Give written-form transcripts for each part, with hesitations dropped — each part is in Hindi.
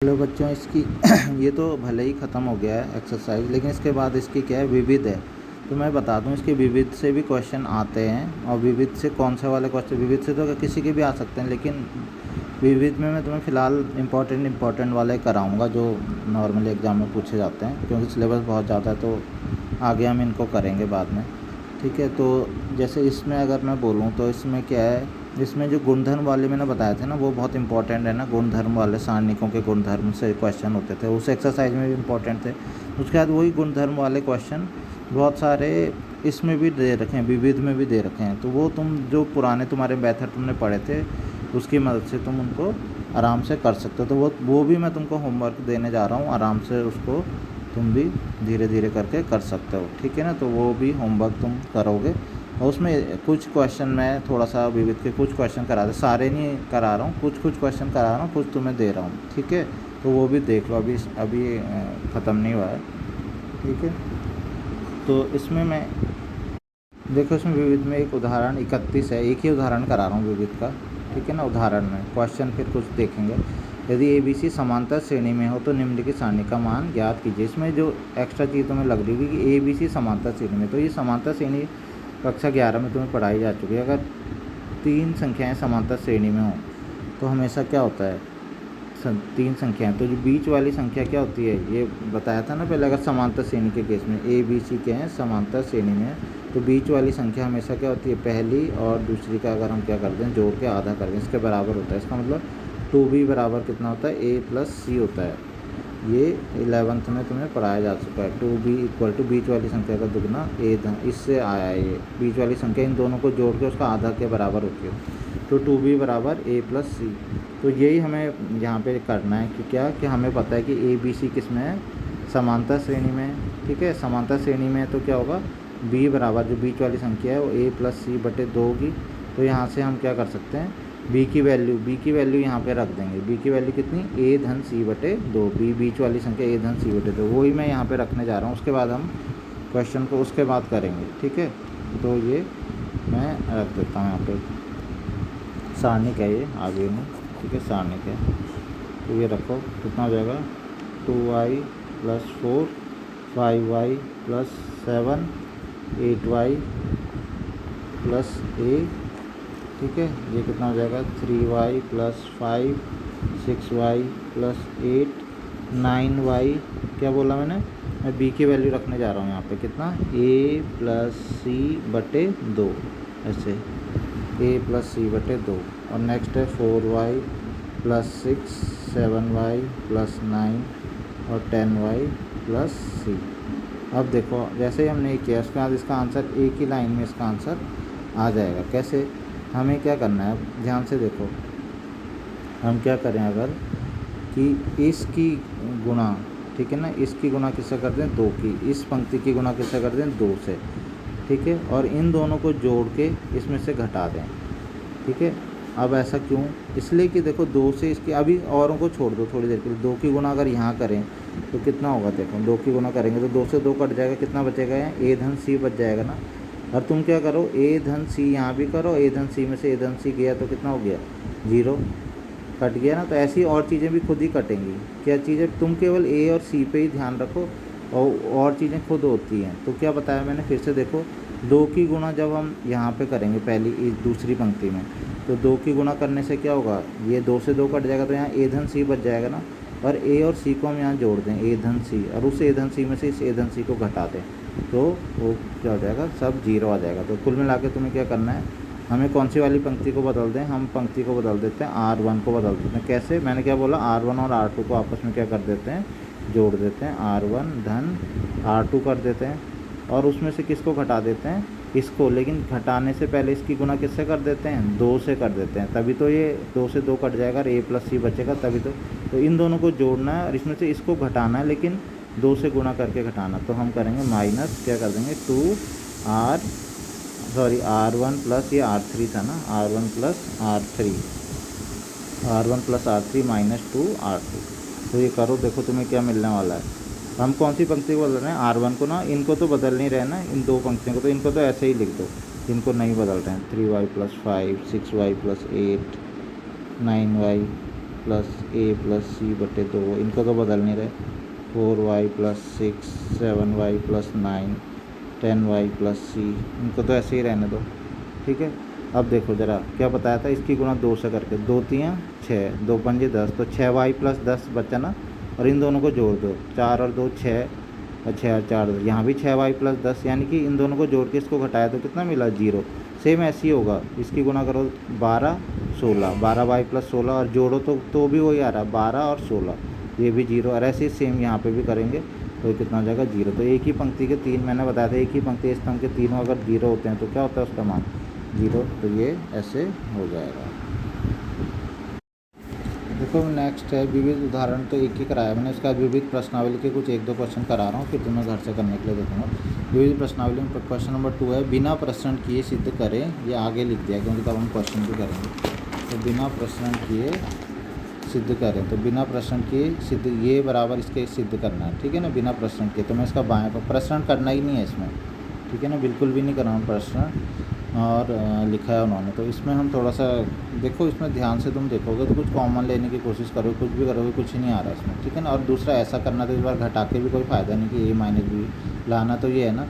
हेलो बच्चों, इसकी ये तो भले ही ख़त्म हो गया है एक्सरसाइज, लेकिन इसके बाद इसकी क्या है, विविध है। तो मैं बता दूं, इसके विविध से भी क्वेश्चन आते हैं। और विविध से कौन से वाले क्वेश्चन, विविध से तो किसी के भी आ सकते हैं, लेकिन विविध में मैं तुम्हें फ़िलहाल इम्पोर्टेंट वाले कराऊंगा जो नॉर्मली एग्ज़ाम में पूछे जाते हैं, क्योंकि सिलेबस बहुत ज़्यादा है। तो आगे हम इनको करेंगे बाद में, ठीक है। तो जैसे इसमें अगर मैं बोलूँ तो इसमें क्या है, इसमें जो गुणधर्म वाले मैंने बताए थे ना, वो बहुत इंपॉर्टेंट है ना। गुणधर्म वाले सारणिकों के गुणधर्म से क्वेश्चन होते थे, उस एक्सरसाइज में भी इम्पोर्टेंट थे। उसके बाद वही गुणधर्म वाले क्वेश्चन बहुत सारे इसमें भी दे रखे हैं, विविध में भी दे रखे हैं। तो वो तुम जो पुराने तुम्हारे मेथड तुमने पढ़े थे, उसकी मदद से तुम उनको आराम से कर सकते हो। तो वो भी मैं तुमको होमवर्क देने जा रहा हूँ, आराम से उसको तुम भी धीरे धीरे करके कर सकते हो, ठीक है ना। तो वो भी होमवर्क तुम करोगे। और उसमें कुछ क्वेश्चन मैं थोड़ा सा विविध के कुछ क्वेश्चन करा दे, सारे नहीं करा रहा हूँ, कुछ क्वेश्चन करा रहा हूँ, कुछ तुम्हें दे रहा हूँ, ठीक है। तो वो भी देख लो, अभी ख़त्म नहीं हुआ है, ठीक है। तो इसमें मैं देखो, इसमें विविध में एक उदाहरण 31 है, एक ही उदाहरण करा रहा हूँ विविध का, ठीक है ना। उदाहरण में क्वेश्चन फिर कुछ देखेंगे। यदि ABC समांतर श्रेणी में हो तो निम्नलिखित सारणी का मान ज्ञात कीजिए। इसमें जो एक्स्ट्रा चीज़ तुम्हें लग रही होगी कि ABC समांतर श्रेणी में, तो ये समांतर श्रेणी कक्षा 11 में तुम्हें पढ़ाई जा चुकी है। अगर 3 संख्याएं समांतर श्रेणी में हों तो हमेशा क्या होता है, 3 संख्याएं, तो जो बीच वाली संख्या क्या होती है, ये बताया था ना पहले। अगर समांतर श्रेणी के केस में ABC के हैं, समांतर श्रेणी में, तो बीच वाली संख्या हमेशा क्या होती है, पहली और दूसरी का अगर हम क्या करते हैं, जोड़ के आधा कर दें, इसके बराबर होता है। इसका मतलब 2B बराबर कितना होता है, A+C होता है। ये 11th में तुम्हें पढ़ाया जा चुका है। 2B इक्वल टू बीच वाली संख्या का दुगना A धन, इससे आया है ये। बीच वाली संख्या इन दोनों को जोड़ के उसका आधा के बराबर होती है, तो 2B बराबर A+C। तो यही हमें यहाँ पे करना है कि क्या, कि हमें पता है कि ABC किस में है, समांतर श्रेणी में, ठीक है। समांतर श्रेणी में तो क्या होगा, B बराबर जो बीच वाली संख्या है वो A+C/2 होगी। तो यहाँ से हम क्या कर सकते हैं, B की वैल्यू यहाँ पे रख देंगे। B की वैल्यू कितनी, A धन C/2। B बीच वाली संख्या A धन C/2, वही मैं यहाँ पे रखने जा रहा हूँ। उसके बाद हम क्वेश्चन को उसके बाद करेंगे, ठीक है। तो ये मैं रख देता हूँ यहाँ पे, सारणिक है ये, आगे में, ठीक है, सारणिक है। तो ये रखो, कितना हो जाएगा, 2y + 4, 5y + 7, 8y + a, ठीक है। ये कितना हो जाएगा, 3y + 5, 6y + 8, 9y, क्या बोला मैंने, मैं B की वैल्यू रखने जा रहा हूँ यहाँ पे, कितना, A+C/2, ऐसे A+C/2। और नेक्स्ट है 4y + 6, 7y + 9 और 10y + C। अब देखो, जैसे ही हमने किया, उसके बाद इसका आंसर एक ही लाइन में इसका आंसर आ जाएगा। कैसे, हमें क्या करना है, ध्यान से देखो, हम क्या करें अगर कि इसकी गुणा, ठीक है ना, इसकी गुणा किससे कर दें, 2 की, इस पंक्ति की गुणा किससे कर दें, 2 से, ठीक है। और इन दोनों को जोड़ के इसमें से घटा दें, ठीक है। अब ऐसा क्यों, इसलिए कि देखो 2 से इसकी, अभी औरों को छोड़ दो थोड़ी देर के लिए। 2 की गुणा अगर यहाँ करें तो कितना होगा, देखो 2 की गुणा करेंगे तो 2 से 2 कट जाएगा, कितना बचेगा, यहाँ A धन C बच जाएगा ना। और तुम क्या करो, A धन C यहाँ भी करो, A धन C में से A धन C गया तो कितना हो गया, 0, कट गया ना। तो ऐसी और चीज़ें भी खुद ही कटेंगी। क्या चीज़ें, तुम केवल A और C पे ही ध्यान रखो, और चीज़ें खुद होती हैं। तो क्या बताया मैंने, फिर से देखो, 2 की गुणा जब हम यहाँ पे करेंगे पहली इस दूसरी पंक्ति में, तो 2 की गुणा करने से क्या होगा, ये 2 से 2 कट जाएगा, तो यहाँ A धन C बच जाएगा ना। और A और C को हम यहाँ जोड़ दें, A धन C, और उस A धन C में से इस A धन C को घटा दें, तो वो क्या हो जाएगा, सब 0 आ जाएगा। तो कुल मिला के तुम्हें क्या करना है, हमें कौन सी वाली पंक्ति को बदल दें, हम पंक्ति को बदल देते हैं, R1 को बदल देते हैं। कैसे, मैंने क्या बोला, R1 और R2 को आपस में क्या कर देते हैं, जोड़ देते हैं, R1 धन R2 कर देते हैं। और उसमें से किसको घटा देते हैं, इसको। लेकिन घटाने से पहले इसकी गुणा किससे कर देते हैं, 2 से कर देते हैं, तभी तो ये 2 से 2 कट जाएगा और A+C बचेगा, तभी तो इन दोनों को जोड़ना है और इसमें से इसको घटाना है, लेकिन 2 से गुणा करके घटाना। तो हम करेंगे माइनस, क्या कर देंगे, R1 प्लस, ये R3 था ना, R1 + R3 -2R2। तो ये करो, देखो तुम्हें क्या मिलने वाला है। हम कौन सी पंक्ति को बदल रहे हैं, R1 को ना, इनको तो बदल नहीं रहे ना, इन 2 पंक्तियों को, तो इनको तो ऐसे ही लिख दो, इनको नहीं बदल रहे हैं। 3y + 5, 6y + 8, 9y प्लस ए प्लस सी बटे 2, इनको तो बदल नहीं रहे, 4y plus 6, 7y plus 9, 10y plus सी, इनको तो ऐसे ही रहने दो। ठीक है, अब देखो ज़रा क्या बताया था, इसकी गुणा 2 से करके, 2 3 6, 2 5 10, तो 6y प्लस 10 बचा ना, और इन दोनों को जोड़ दो, 4 और 2 6, और 6 और 4 2, यहाँ भी 6y प्लस 10, यानी कि इन दोनों को जोड़ के इसको घटाया तो कितना मिला, 0। सेम ऐसे ही होगा, इसकी गुणा करो 12 16, 12y प्लस 16 और जोड़ो तो भी वही आ रहा है 12 और 16, ये भी 0, और ऐसे ही सेम यहाँ पे भी करेंगे तो कितना हो जाएगा, 0। तो एक ही पंक्ति के 3, मैंने बताया था एक ही पंक्ति स्तंभ के तीनों अगर 0 होते हैं तो क्या होता है उसका मान 0, तो ये ऐसे हो जाएगा। देखो नेक्स्ट है विविध उदाहरण, तो एक ही कराया मैंने, इसका विविध प्रश्नावली के कुछ 1-2 क्वेश्चन करा रहा हूँ, फिर तुम्हें घर से करने के लिए देखूँगा। विविध प्रश्नावली में क्वेश्चन नंबर 2 है, बिना प्रश्न किए सिद्ध करें, ये आगे लिख दिया क्योंकि तब हम क्वेश्चन भी करेंगे। तो बिना प्रश्न किए सिद्ध करें, तो बिना प्रश्न किए सिद्ध, ये बराबर इसके सिद्ध करना है। ठीक है ना, बिना प्रश्न किए, तो मैं इसका बाएं पर प्रश्न करना ही नहीं है इसमें। ठीक है ना, बिल्कुल भी नहीं करना प्रश्न, और लिखा है उन्होंने, तो इसमें हम थोड़ा सा देखो, इसमें ध्यान से तुम देखोगे तो कुछ कॉमन लेने की कोशिश करोगे, कुछ भी करोगे कुछ ही नहीं आ रहा इसमें। ठीक है ना, और दूसरा ऐसा करना तो इस बार घटा के भी कोई फ़ायदा नहीं कि A-B लाना, तो ये है ना।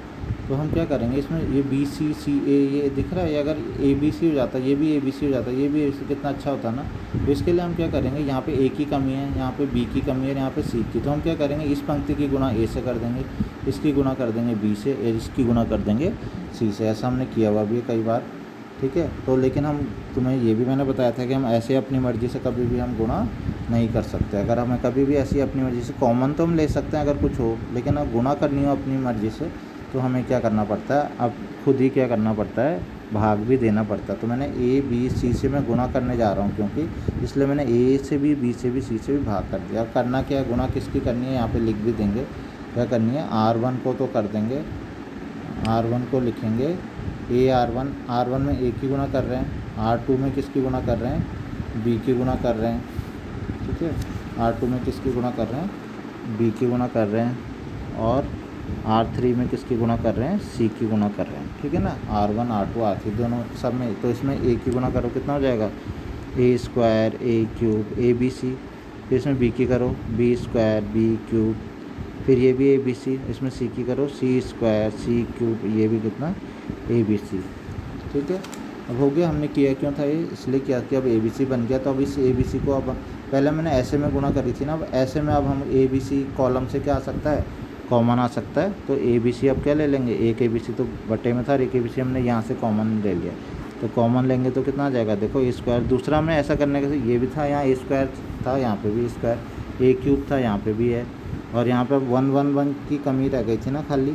तो हम क्या करेंगे इसमें, ये BC ये दिख रहा है, ये अगर ABC हो जाता, ये भी ABC हो जाता, ये भी ABC, कितना अच्छा होता ना। तो इसके लिए हम क्या करेंगे, यहाँ पे A की कमी है, यहाँ पे B की कमी है, यहाँ पे C की, तो हम क्या करेंगे, इस पंक्ति की गुणा A से कर देंगे, इसकी गुणा कर देंगे B से, इसकी गुणा कर देंगे C से। ऐसा हमने किया हुआ भी है कई बार। ठीक है, तो लेकिन हम, तुम्हें ये भी मैंने बताया था कि हम ऐसे अपनी मर्ज़ी से कभी भी हम गुणा नहीं कर सकते। अगर हमें कभी भी ऐसी अपनी मर्ज़ी से, कॉमन तो हम ले सकते हैं अगर कुछ हो, लेकिन अब गुणा करनी हो अपनी मर्ज़ी से तो हमें क्या करना पड़ता है, अब खुद ही क्या करना पड़ता है, भाग भी देना पड़ता है। तो मैंने A-B-C से मैं गुणा करने जा रहा हूँ, क्योंकि इसलिए मैंने A से भी, B से भी, C से भी भाग कर दिया। अब करना क्या है, गुणा किसकी करनी है, यहाँ पे लिख भी देंगे क्या करनी है, R1 को तो कर देंगे, R1 को लिखेंगे R1 में A की गुणा कर रहे हैं, R2 में किसकी गुणा कर रहे हैं, B की गुणा कर रहे हैं। ठीक है, R2 में किसकी गुणा कर रहे हैं, B की गुणा कर रहे हैं, और R3 में किसकी गुणा कर रहे हैं, C की गुणा कर रहे हैं। ठीक है ना, R1 R2 R3 दोनों सब में, तो इसमें A की गुणा करो कितना हो जाएगा, A² A³ ABC, फिर इसमें B की करो B² B³, फिर ये भी ABC, इसमें C की करो C² C³, ये भी कितना ABC। ठीक है, अब हो गया, हमने किया क्यों था ये, इसलिए किया कि अब ABC बन गया, तो अब इस ABC को, अब पहले मैंने ऐसे में गुणा करी थी ना, अब ऐसे में अब हम ABC कॉलम से क्या आ सकता है, कॉमन आ सकता है। तो ABC अब क्या ले लेंगे, एक ABC तो बटे में था, और एक ABC हमने यहाँ से कॉमन ले लिया, तो कॉमन लेंगे तो कितना आ जाएगा, देखो A², दूसरा हमने ऐसा करने का, ये भी था यहाँ A² था, यहाँ पे भी A² A³ था, यहाँ पे भी है, और यहाँ पे 1 1 1 की कमी रह गई थी ना खाली,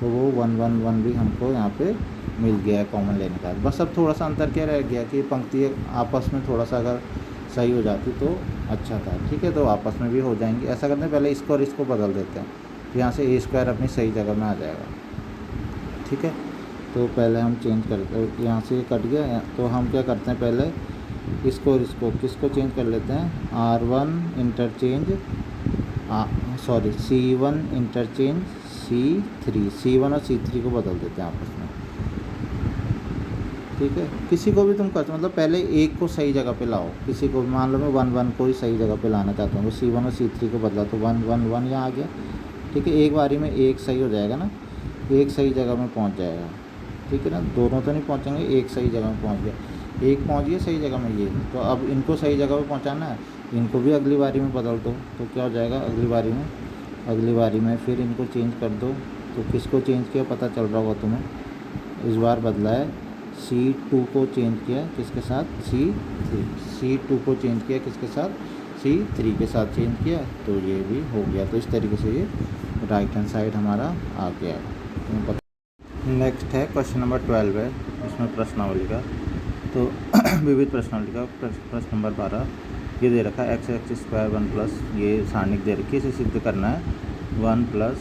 तो वो 1 1 1 भी हमको यहाँ पे मिल गया है कॉमन लेने का। बस अब थोड़ा सा अंतर क्या रह गया कि पंक्ति आपस में थोड़ा सा अगर सही हो जाती तो अच्छा था। ठीक है, तो आपस में भी हो जाएंगी। ऐसा करते हैं, पहले इसको और इसको बदल देते हैं, तो यहाँ से A² अपनी सही जगह में आ जाएगा। ठीक है, तो पहले हम चेंज करते हैं, यहाँ से कट गया, तो हम क्या करते हैं, पहले इसको और इसको किसको चेंज कर लेते हैं, R1 interchange C1 interchange C1 और C3 को बदल देते हैं आपस में। ठीक है, किसी को भी तुम कर, मतलब पहले एक को सही जगह पे लाओ, किसी को मान लो मैं 1 1 को ही सही जगह पे लाना चाहता हूँ, तो C1 और C3 को बदला तो 1 1 1 यहाँ आ गया। ठीक है, एक बारी में एक सही हो जाएगा ना, एक सही जगह में पहुँच जाएगा। ठीक है ना, दोनों तो नहीं पहुँचेंगे, एक सही जगह में पहुँच गया, एक पहुँच गया सही जगह में, ये तो अब इनको सही जगह पे पहुँचाना है, इनको भी अगली बारी में बदल दो, तो क्या हो जाएगा, अगली बारी में फिर इनको चेंज कर दो। तो किसको चेंज किया पता चल रहा होगा तुम्हें, इस बार बदला है C2 को चेंज किया किसके साथ, C3, C2 को चेंज किया किसके साथ, C3 के साथ चेंज किया, तो ये भी हो गया। तो इस तरीके से ये राइट हैंड साइड हमारा आ गया। नेक्स्ट है क्वेश्चन नंबर 12 है, इसमें प्रश्नावली का, तो विविध प्रश्नावली का प्रश्न नंबर 12 ये दे रखा है, x² 1 प्लस, ये सारणिक दे रखी है, इसे सिद्ध करना है 1 plus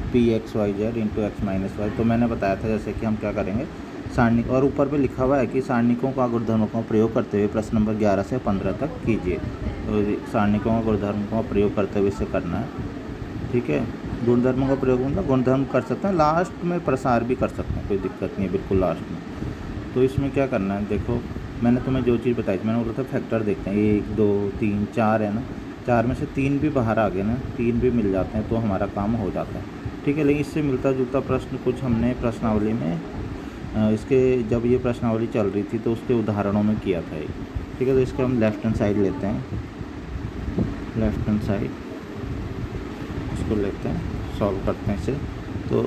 pxyz into x minus Y. तो मैंने बताया था जैसे कि हम क्या करेंगे, सारणी, और ऊपर पे लिखा हुआ है कि सारणिकों का गुणधर्मों का प्रयोग करते हुए प्रश्न नंबर 11 से 15 तक कीजिए। तो सारणिकों का गुणधर्मों का प्रयोग करते हुए इसे करना है। ठीक है, गुणधर्मों का प्रयोग मतलब गुणधर्म कर सकते हैं, लास्ट में प्रसार भी कर सकते हैं, कोई दिक्कत नहीं है, बिल्कुल लास्ट में। तो इसमें क्या करना है, देखो मैंने तुम्हें जो चीज़ बताई थी, मैंने बोला था फैक्टर देखते हैं, 1 2 3 4 है ना, 4 में से 3 भी बाहर आ गए ना, 3 भी मिल जाते हैं तो हमारा काम हो जाता है, ठीक है। लेकिन इससे मिलता जुलता प्रश्न कुछ हमने प्रश्नावली में इसके जब ये प्रश्नावली चल रही थी तो उसके उदाहरणों में किया था ये, ठीक है। तो इसके हम लेफ़्ट हैंड साइड लेते हैं, लेफ़्ट हैंड साइड इसको लेते हैं, सॉल्व करते हैं इसे। तो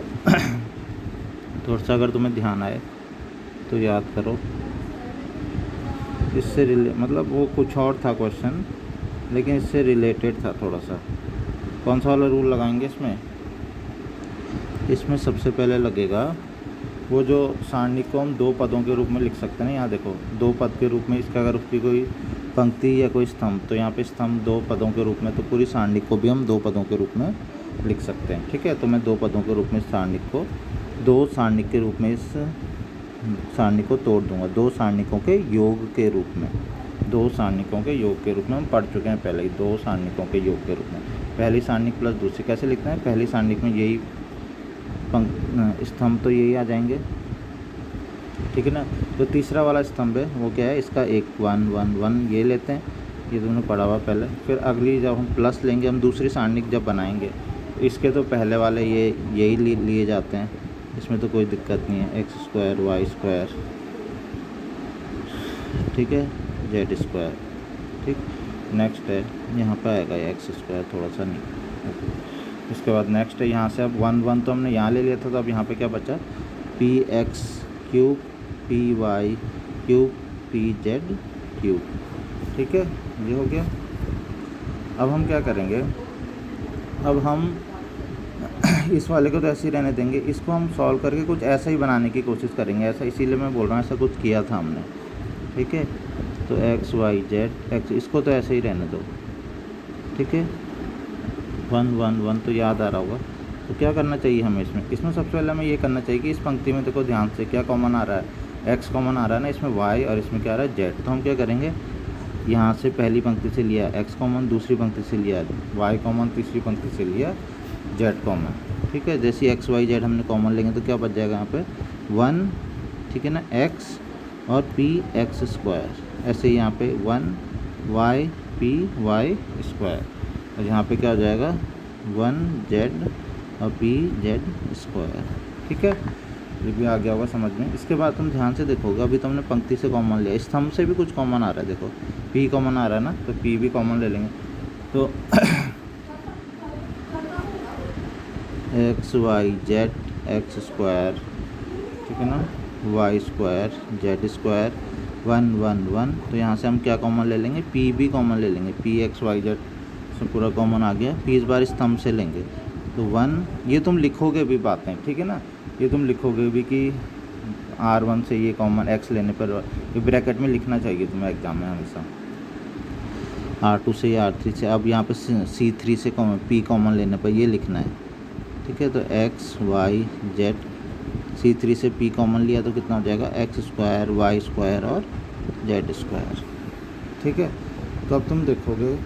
थोड़ा सा अगर तुम्हें ध्यान आए तो याद करो, इससे मतलब वो कुछ और था क्वेश्चन, लेकिन इससे रिलेटेड था थोड़ा सा। कौन सा वाला रूल लगाएंगे इसमें? इसमें सबसे पहले लगेगा वो जो सारणी को हम 2 पदों के रूप में लिख सकते हैं ना, यहाँ देखो 2 पद के रूप में, इसका अगर उसकी कोई पंक्ति या कोई स्तंभ, तो यहाँ पे स्तंभ 2 पदों के रूप में, तो पूरी सारणी को भी हम 2 पदों के रूप में लिख सकते हैं, ठीक है। तो मैं 2 पदों के रूप में सारणी को 2 सारणी के रूप में इस सारणी को तोड़ दूंगा, 2 सारणिकों के योग के रूप में, 2 सारणिकों के योग के रूप में हम पढ़ चुके हैं पहले ही, 2 सारणिकों के योग के रूप में। पहली सारणिक प्लस दूसरी कैसे लिखते हैं? पहली सारणिक में यही स्तंभ तो यही आ जाएंगे, ठीक है ना। जो तीसरा वाला स्तंभ है वो क्या है? इसका 1 1 1 1 ये लेते हैं, ये तुमने पढ़ा हुआ पहले। फिर अगली जब हम प्लस लेंगे, हम दूसरी सारणिक जब बनाएंगे, इसके तो पहले वाले यही लिए जाते हैं, इसमें तो कोई दिक्कत नहीं है। एक्स स्क्वायर वाई स्क्वायर, ठीक है, जेड स्क्वायर, ठीक। नेक्स्ट है यहाँ पर आएगा एक्स स्क्वायर, थोड़ा सा नहीं। इसके बाद नेक्स्ट है यहाँ से, अब 1 1 तो हमने यहाँ ले लिया था, तो अब यहाँ पे क्या बचा? P X cube P Y cube P Z cube, ठीक है, ये हो गया। अब हम क्या करेंगे? अब हम इस वाले को तो ऐसे ही रहने देंगे, इसको हम सॉल्व करके कुछ ऐसा ही बनाने की कोशिश करेंगे, ऐसा, इसीलिए मैं बोल रहा हूँ ऐसा कुछ किया था हमने, ठीक है। तो एक्स वाई जेड एक्स, इसको तो ऐसे ही रहने दो, ठीक है। 1 1 1 तो याद आ रहा होगा। तो क्या करना चाहिए हमें इसमें सबसे पहले हमें ये करना चाहिए कि इस पंक्ति में देखो ध्यान से, क्या कॉमन आ रहा है? एक्स कॉमन आ रहा है ना, इसमें वाई और इसमें क्या आ रहा है? जेड। तो हम क्या करेंगे? यहाँ से पहली पंक्ति से लिया एक्स कॉमन, दूसरी पंक्ति से लिया वाई कॉमन, तीसरी पंक्ति से लिया जेड कॉमन, ठीक है। जैसे एक्स वाई जेड हमने कॉमन लेंगे तो क्या बच जाएगा यहाँ पे? 1, ठीक है ना, एक्स और पी एक्स स्क्वायर, ऐसे ही यहाँ पे 1 वाई पी वाई स्क्वायर, और यहाँ पे क्या हो जाएगा? 1 जेड और पी जेड स्क्वायर, ठीक है। ये भी आ गया होगा समझ में। इसके बाद तुम ध्यान से देखोगे, अभी तुमने पंक्ति से कॉमन लिया, स्तंभ से भी कुछ कॉमन आ रहा है, देखो पी कॉमन आ रहा है ना, तो पी भी कॉमन ले लेंगे। तो X Y Z X square, ठीक है ना, वाई स्क्वायर जेड स्क्वायर 1 1 1, तो यहाँ से हम क्या कॉमन ले लेंगे? पी भी कॉमन ले लेंगे, पी एक्स वाई जेड से पूरा कॉमन आ गया। पी इस बार स्तंभ से लेंगे तो 1, ये तुम लिखोगे भी बातें, ठीक है ना, ये तुम लिखोगे भी कि R1 से ये कॉमन एक्स लेने पर, ये ब्रैकेट में लिखना चाहिए तुम्हें एग्जाम में हमेशा, R2 से या R3 से। अब यहाँ पे C3 से P कॉमन लेने पर ये लिखना है, ठीक है। तो एक्स वाई जेड, C3 से P कॉमन लिया तो कितना हो जाएगा? एक्स स्क्वायर वाई स्क्वायर और जेड स्क्वायर, ठीक है। तो अब तुम देखोगे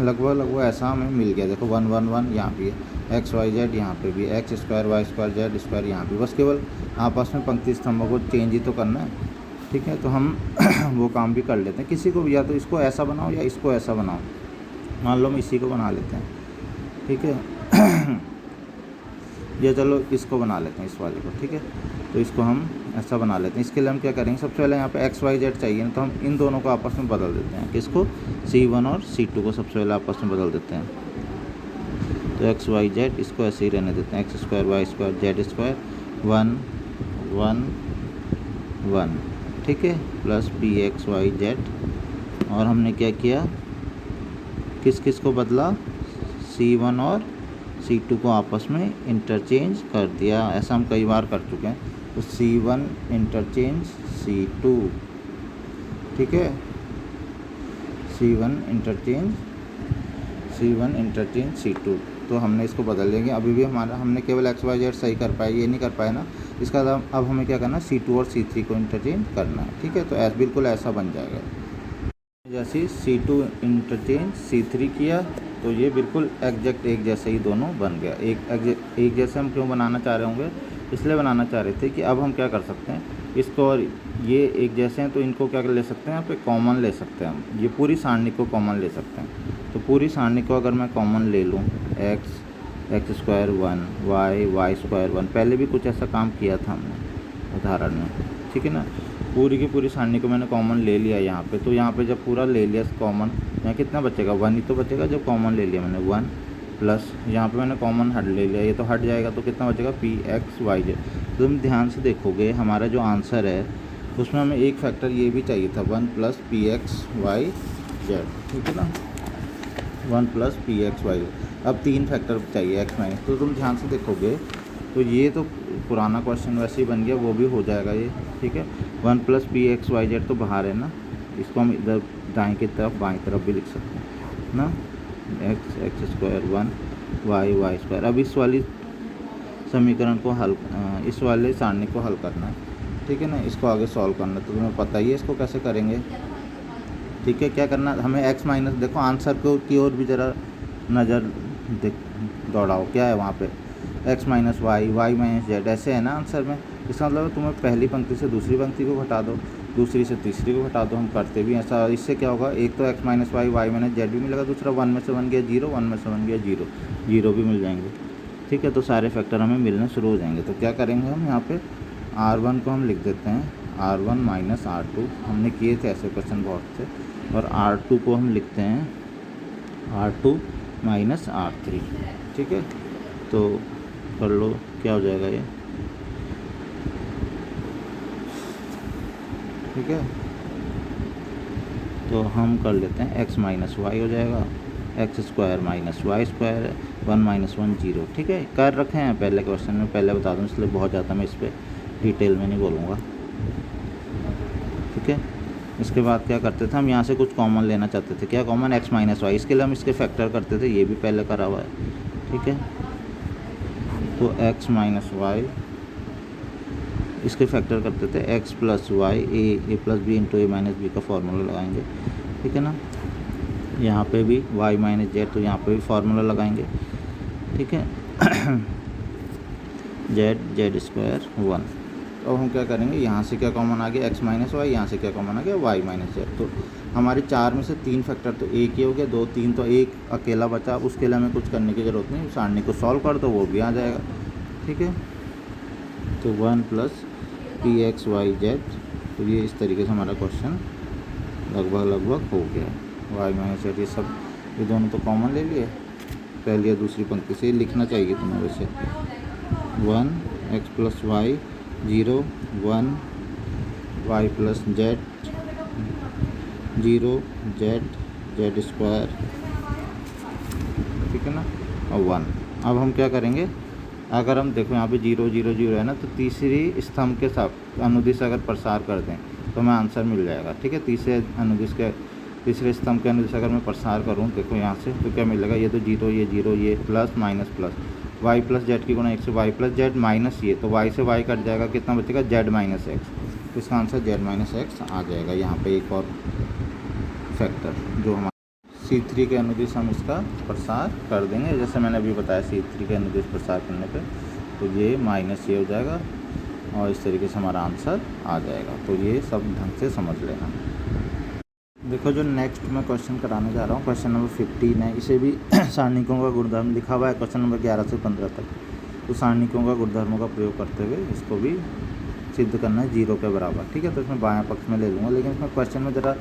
लगभग ऐसा हमें मिल गया, देखो 1 1 1 यहाँ भी है, एक्स वाई जेड यहाँ पे भी, X square Y square Z square यहाँ भी, बस केवल आपस में पंक्ति स्तंभों को चेंज ही तो करना है, ठीक है। तो हम वो काम भी कर लेते हैं, किसी को भी, या तो इसको ऐसा बनाओ या इसको ऐसा बनाओ, मान लो हम इसी को बना लेते हैं, ठीक है। या चलो इसको बना लेते हैं, इस वाले को, ठीक है। तो इसको हम ऐसा बना लेते हैं। इसके लिए हम क्या करेंगे? सबसे पहले यहाँ पे एक्स वाई जेड चाहिए ना, तो हम इन दोनों को आपस में बदल देते हैं, किसको? C1 और C2 को सबसे पहले आपस में बदल देते हैं। तो एक्स वाई जेड इसको ऐसे ही रहने देते हैं, X square Y square Z square 1 1 1, ठीक है, plus P X Y Z. और हमने क्या किया? किस किस को बदला? C1 और C2 को आपस में इंटरचेंज कर दिया, ऐसा हम कई बार कर चुके हैं। तो C1 इंटरचेंज C2, ठीक है, C1 इंटरचेंज C2। तो हमने इसको बदल लेंगे। अभी भी हमने केवल एक्स वाई जेड सही कर पाए, ये नहीं कर पाए ना, इसका अब हमें क्या करना है? C2 और C3 को इंटरचेंज करना है, ठीक है। तो बिल्कुल ऐसा बन जाएगा, जैसे C2 इंटरचेंज C3 किया तो ये बिल्कुल एग्जैक्ट एक जैसे ही दोनों बन गया। एक जैसे हम क्यों बनाना चाह रहे होंगे? इसलिए बनाना चाह रहे थे कि अब हम क्या कर सकते हैं, इसको और ये एक जैसे हैं तो इनको क्या ले सकते हैं, यहाँ पे कॉमन ले सकते हैं हम, ये पूरी सारणी को कॉमन ले सकते हैं। तो पूरी सारणी को अगर मैं कॉमन ले लूँ, एक्स स्क्वायर 1, वाई स्क्वायर 1, पहले भी कुछ ऐसा काम किया था हमने उदाहरण में, ठीक है ना। पूरी की पूरी सारणी को मैंने कॉमन ले लिया यहाँ पे, तो यहाँ पे जब पूरा ले लिया कॉमन, यहाँ कितना बचेगा, 1 ही तो बचेगा जब कॉमन ले लिया मैंने, 1 प्लस यहाँ पे मैंने कॉमन हट ले लिया, ये तो हट जाएगा, तो कितना बचेगा, पी एक्स वाई जेड। तो तुम ध्यान से देखोगे हमारा जो आंसर है उसमें हमें एक फैक्टर ये भी चाहिए था, 1 plus P X Y Z, ठीक है ना, 1 प्लस पी एक्स वाई। अब 3 फैक्टर चाहिए एक्स माइनस, तो तुम ध्यान से देखोगे तो ये तो पुराना क्वेश्चन वैसे ही बन गया, वो भी हो जाएगा ये, ठीक है। 1 plus P X Y Z तो बाहर है ना, इसको हम इधर दाएँ की तरफ बाएँ तरफ भी लिख सकते हैं ना, एक्स स्क्वायर 1 वाई स्क्वायर। अब इस वाली समीकरण को हल, इस वाले सारणी को हल करना है, ठीक है ना, इसको आगे सॉल्व करना है। तो तुम्हें पता ही है इसको कैसे करेंगे, ठीक है। क्या करना हमें, एक्स माइनस, देखो आंसर को की ओर भी ज़रा नज़र दौड़ाओ, क्या है वहाँ पे, X minus Y minus Z, ऐसे है ना आंसर में। इसका मतलब तुम्हें पहली पंक्ति से दूसरी पंक्ति को घटा दो, दूसरी से तीसरी को घटा दो, हम करते भी ऐसा। इससे क्या होगा, एक तो X minus Y minus Z भी मिलेगा, दूसरा 1 में से 1 गया 0, 1 में से 1 गया 0, 0 भी मिल जाएंगे, ठीक है। तो सारे फैक्टर हमें मिलने शुरू हो जाएंगे। तो क्या करेंगे हम यहाँ पे, R1 को हम लिख देते हैं R1 माइनस R2, हमने किए थे ऐसे क्वेश्चन बहुत से, और R2 को हम लिखते हैं R2 माइनस R3, ठीक है। तो कर लो, क्या हो जाएगा ये, ठीक है। तो हम कर लेते हैं x माइनस वाई हो जाएगा, X square minus Y square, 1 minus 1 0, ठीक है। कर रखे हैं पहले क्वेश्चन में, पहले बता दूँ, इसलिए बहुत ज़्यादा मैं इस पर डिटेल में नहीं बोलूँगा, ठीक है। इसके बाद क्या करते थे हम, यहाँ से कुछ कॉमन लेना चाहते थे, क्या कॉमन, x माइनस वाई, इसके लिए हम इसके फैक्टर करते थे, ये भी पहले करा हुआ है, ठीक है। तो x माइनस वाई, इसके फैक्टर करते थे x प्लस वाई, ए प्लस बी इंटू ए माइनस बी का फार्मूला लगाएंगे, ठीक है ना। यहाँ पे भी y माइनस जेड, तो यहाँ पे भी फार्मूला लगाएंगे, ठीक है। Z square 1। अब हम क्या करेंगे, यहाँ से क्या कॉमन आ गया, x माइनस वाई, यहाँ से क्या कॉमन आ गया, y माइनस जेड। तो हमारे 4 में से 3 फैक्टर तो एक ही हो गया, 2 3 तो एक अकेला बचा, उसके लिए हमें कुछ करने की ज़रूरत नहीं, सारणी को सॉल्व कर दो वो भी आ जाएगा, ठीक है। तो 1 plus P X Y Z, तो ये इस तरीके से हमारा क्वेश्चन लगभग हो गया। वाई माइनस जेड, ये सब, ये दोनों तो कॉमन ले लिए, पहली या दूसरी पंक्ति से लिखना चाहिए तुम्हें वैसे, 1 X plus Y 0, 1 Y plus Z 0, Z square, ठीक है ना, और 1। अब हम क्या करेंगे, अगर हम देखो यहाँ पे 0 0 0 है ना, तो तीसरी स्तंभ के साथ अनुदिश अगर प्रसार कर दें तो हमें आंसर मिल जाएगा, ठीक है। तीसरे स्तंभ के अनुदिश अगर मैं प्रसार करूँ, देखो यहाँ से, तो क्या मिलेगा, ये तो 0 ये 0, ये plus minus plus, Y plus Z की गुणा 1 से वाई प्लस जेड माइनस ये, तो वाई से वाई कट जाएगा, कितना बचेगा, जेड माइनस एक्स। तो इसका आंसर जेड माइनस एक्स आ जाएगा। यहाँ पे एक और फैक्टर जो हमारा C3 के अनुदिश हम इसका प्रसार कर देंगे, जैसे मैंने अभी बताया, C3 के अनुदिश प्रसार करने पे तो ये माइनस ये हो जाएगा, और इस तरीके से हमारा आंसर आ जाएगा। तो ये सब ढंग से समझ लेना। देखो जो नेक्स्ट मैं क्वेश्चन कराने जा रहा हूँ, क्वेश्चन नंबर 15 है, इसे भी सारणिकों का गुणधर्म लिखा हुआ है, क्वेश्चन नंबर 11 से 15 तक। तो सारणिकों का गुणधर्मों का प्रयोग करते हुए इसको भी सिद्ध करना है 0 के बराबर, ठीक है। तो इसमें बायां पक्ष में ले लूँगा, लेकिन इसमें क्वेश्चन में ज़रा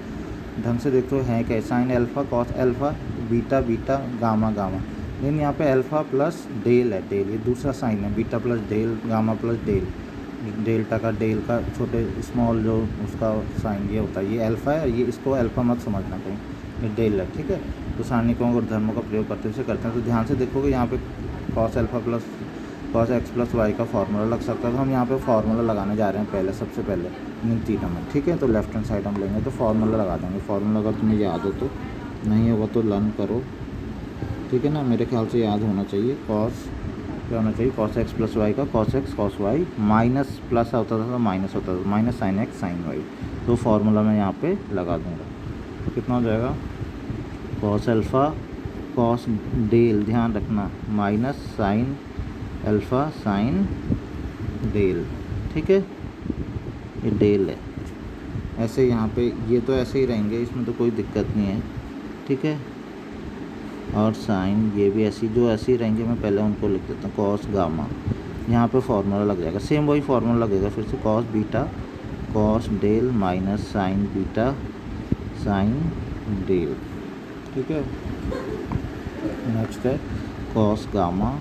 ढंग से देखो है क्या, sine alpha cos alpha beta gamma, लेकिन यहाँ पे अल्फ़ा प्लस डेल है, डेल ये दूसरा साइन है, beta plus del, gamma plus del, delta का डेल का छोटे स्मॉल जो उसका साइन ये होता है, ये अल्फ़ा है, ये इसको अल्फ़ा मत समझना कहीं, ये डेल है, ठीक है। तो सारणिकों और धर्मों का प्रयोग करते हुए करते हैं। तो ध्यान से देखोगे यहाँ पे cos alpha plus cos X plus Y का फार्मूला लग सकता है, तो हम यहाँ पे फार्मूला लगाने जा रहे हैं पहले, सबसे पहले इन तीनों में, ठीक है। तो लेफ्ट हैंड साइड हम लेंगे, तो फार्मूला लगा देंगे। फार्मूला अगर तुम्हें याद हो तो, नहीं होगा तो लर्न करो, ठीक है ना। मेरे ख्याल से याद होना चाहिए, कॉस क्या होना चाहिए, कॉस एक्स प्लस वाई का cos X cos Y, minus plus होता था तो माइनस होता था, minus sine X sine Y. तो फार्मूला मैं यहाँ पे लगा दूँगा, तो कितना हो जाएगा, कॉस अल्फ़ा कॉस डेल, ध्यान रखना, minus sine alpha sine del, ठीक है। ये डेल है। ऐसे यहाँ पे ये तो ऐसे ही रहेंगे, इसमें तो कोई दिक्कत नहीं है, ठीक है। और साइन ये भी ऐसी जो ऐसे ही रहेंगे, मैं पहले उनको लिख देता हूँ। कॉस गामा, यहाँ पे फार्मूला लग जाएगा, सेम वही फार्मूला लगेगा फिर से। Cos beta cos del minus sine beta sine del, ठीक है। नेक्स्ट है cos gamma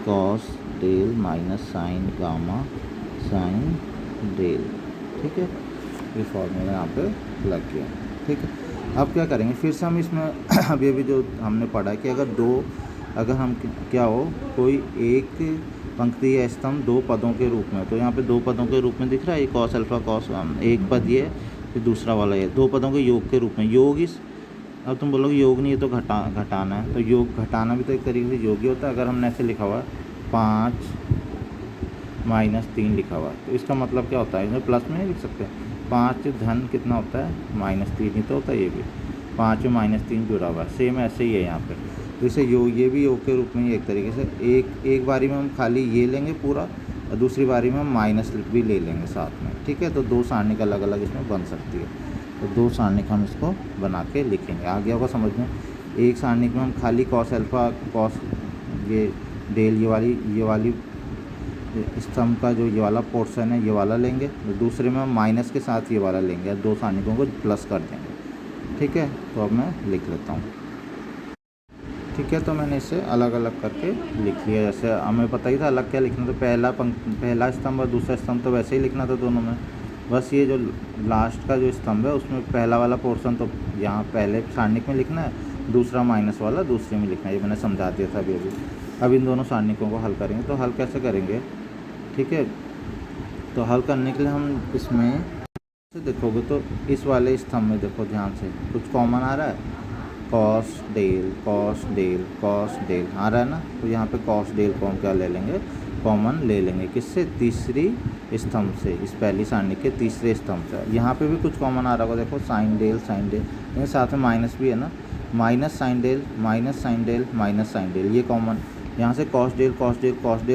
cos del minus sine gamma sine del, ठीक है। ये फॉर्मूला यहाँ पे लग गया, ठीक है। अब क्या करेंगे, फिर से हम इसमें अभी अभी जो हमने पढ़ा है कि अगर हम क्या हो कोई एक पंक्ति या स्तंभ दो पदों के रूप में, तो यहाँ पे दो पदों के रूप में दिख रहा है, ये कॉस अल्फा कॉस, एक पद ये फिर दूसरा वाला ये, दो पदों के योग के रूप में। योग इस, अब तुम बोलोगे योग नहीं, ये तो घटाना है, तो योग घटाना भी तो एक तरीके से योग ही होता है। अगर हमने ऐसे लिखा हुआ है 5-3 लिखा हुआ है, तो इसका मतलब क्या होता है, इसमें प्लस में नहीं लिख सकते। 5 धन कितना होता है -3 ही तो होता है, ये भी 5 में -3 जुड़ा हुआ है, सेम ऐसे ही है यहाँ पे। जैसे योग, ये भी योग के रूप में ही एक तरीके से एक बारी में हम खाली ये लेंगे पूरा, और दूसरी बारी में हम माइनस भी ले लेंगे साथ में, ठीक है। तो दो सारणिक अलग अलग इसमें बन सकती है, तो दो सारणिक हम इसको बना के लिखेंगे। आ गया होगा समझ में। एक सारणिक में हम खाली कॉस अल्फा कॉस ये डेल ये वाली स्तंभ का जो ये वाला पोर्शन है ये वाला लेंगे, तो दूसरे में हम माइनस के साथ ये वाला लेंगे, दो सारणिकों को प्लस कर देंगे, ठीक है। तो अब मैं लिख लेता हूँ, ठीक है। तो मैंने इसे अलग अलग करके लिख लिया। जैसे हमें पता ही था अलग क्या लिखना, तो पहला स्तंभ और दूसरा स्तंभ तो वैसे ही लिखना था दोनों में, बस ये जो लास्ट का जो स्तंभ है उसमें पहला वाला पोर्शन तो यहाँ पहले सारणिक में लिखना है, दूसरा माइनस वाला दूसरे में लिखना है, ये मैंने समझा दिया था अभी। अब इन दोनों सारणिकों को हल करेंगे, तो हल कैसे करेंगे, ठीक है। तो हल करने के लिए हम इसमें से देखोगे तो इस वाले स्तंभ में देखो ध्यान से, कुछ कॉमन आ रहा है, cos del cos del cos del आ रहा है ना। तो यहाँ पे कॉस डेल को हम क्या ले लेंगे, कॉमन ले लेंगे, किससे, तीसरी स्तंभ से, इस पहली सारणी के तीसरे स्तंभ से। यहाँ पे भी कुछ कॉमन आ रहा होगा, देखो साइन डेल लेकिन साथ में माइनस भी है ना, minus sine del minus sine del minus sine del, ये कॉमन। यहाँ से कॉस डेल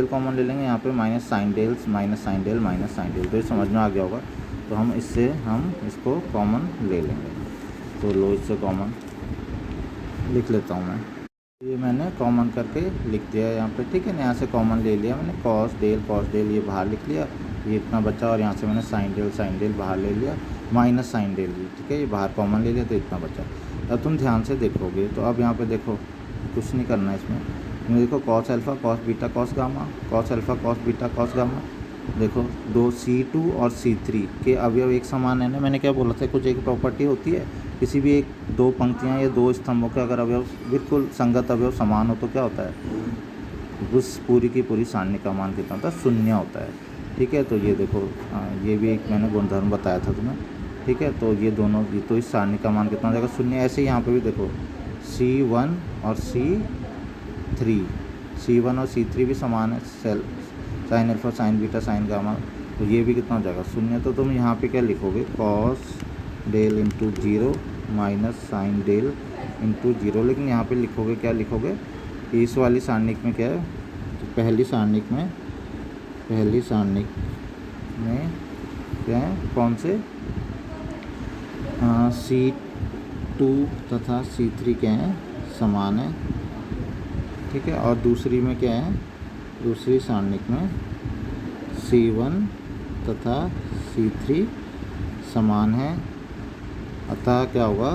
कॉमन ले लेंगे, यहाँ पे minus sine del minus sine del minus sine del, तो ये समझ में आ गया होगा। तो हम इसको कॉमन ले लेंगे, तो लो इससे कॉमन लिख लेता हूँ मैं। ये मैंने कॉमन करके लिख दिया यहाँ पे, ठीक है ना। यहाँ से कॉमन ले लिया मैंने, कॉस डेल ये बाहर लिख लिया, ये इतना बचा, और यहाँ से मैंने साइन डेल बाहर ले लिया, माइनस साइन डेल, ठीक है, ये बाहर कॉमन ले लिया, तो इतना बचा। अब तुम ध्यान से देखोगे तो अब यहाँ पे देखो कुछ नहीं करना है इसमें, देखो cos alpha cos beta cos gamma, cos alpha cos beta cos gamma, देखो दो C2 और C3 के अवयव एक समान है ना। मैंने क्या बोला था, कुछ एक प्रॉपर्टी होती है किसी भी एक दो पंक्तियाँ या दो स्तंभों के अगर अवयव बिल्कुल संगत अवयव समान हो तो क्या होता है, उस पूरी की पूरी सारणी का मान कितना होता है, 0 होता है, ठीक है। तो ये देखो ये भी एक मैंने गुणधर्म बताया था तुम्हें, ठीक है। तो ये दोनों, ये तो इस सारणी का मान कितना हो जाएगा, 0। ऐसे यहाँ पे भी देखो C1 और C1 और C3 भी समान है, sine alpha sign beta sign gamma, तो ये भी कितना हो जाएगा, 0। तो तुम यहाँ पे क्या लिखोगे, cos del into 0 minus sine del into 0, लेकिन यहाँ पे लिखोगे क्या लिखोगे, इस वाली सारणिक में क्या है, तो पहली सारणिक में क्या है, कौन से C2 तथा C3 क्या हैं, समान है, ठीक है। और दूसरी में क्या है, दूसरी सारणिक में C1 तथा C3 समान है, अतः क्या होगा,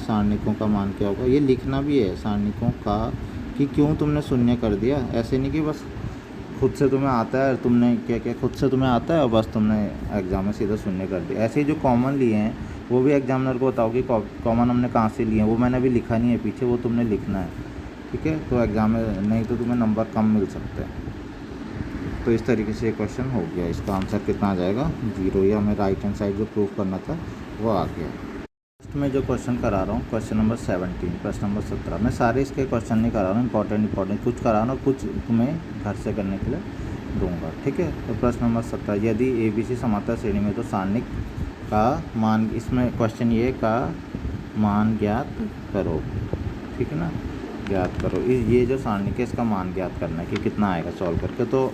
सारणिकों का मान क्या होगा। ये लिखना भी है सारणिकों का कि क्यों तुमने 0 कर दिया, ऐसे नहीं कि बस खुद से तुम्हें आता है, तुमने क्या खुद से तुम्हें आता है और बस तुमने एग्ज़ाम में सीधा 0 कर दिया। ऐसे ही जो कॉमन लिए हैं वो भी एग्जामिनर को बताओ कि कॉमन हमने कहाँ से लिए हैं, वो मैंने अभी लिखा नहीं है पीछे, वो तुमने लिखना है, ठीक है। तो एग्ज़ाम में नहीं तो तुम्हें नंबर कम मिल सकते हैं। तो इस तरीके से ये क्वेश्चन हो गया, इसका आंसर कितना आ जाएगा, 0। या हमें राइट हैंड साइड जो प्रूव करना था वो आ गया। फर्स्ट में जो क्वेश्चन करा रहा हूँ, क्वेश्चन नंबर 17, प्रश्न नंबर 17, मैं सारे इसके क्वेश्चन नहीं करा रहा हूँ, इंपॉर्टेंट कुछ करा रहा हूँ, कुछ तुम्हें घर से करने के लिए दूंगा, ठीक है। तो प्रश्न नंबर 17, यदि ABC समांतर श्रेणी में तो सारणिक का मान, इसमें क्वेश्चन ये का मान ज्ञात करो, ठीक है ना, ज्ञात करो। ये जो सारणिक है इसका मान ज्ञात करना है कि कितना आएगा सॉल्व करके। तो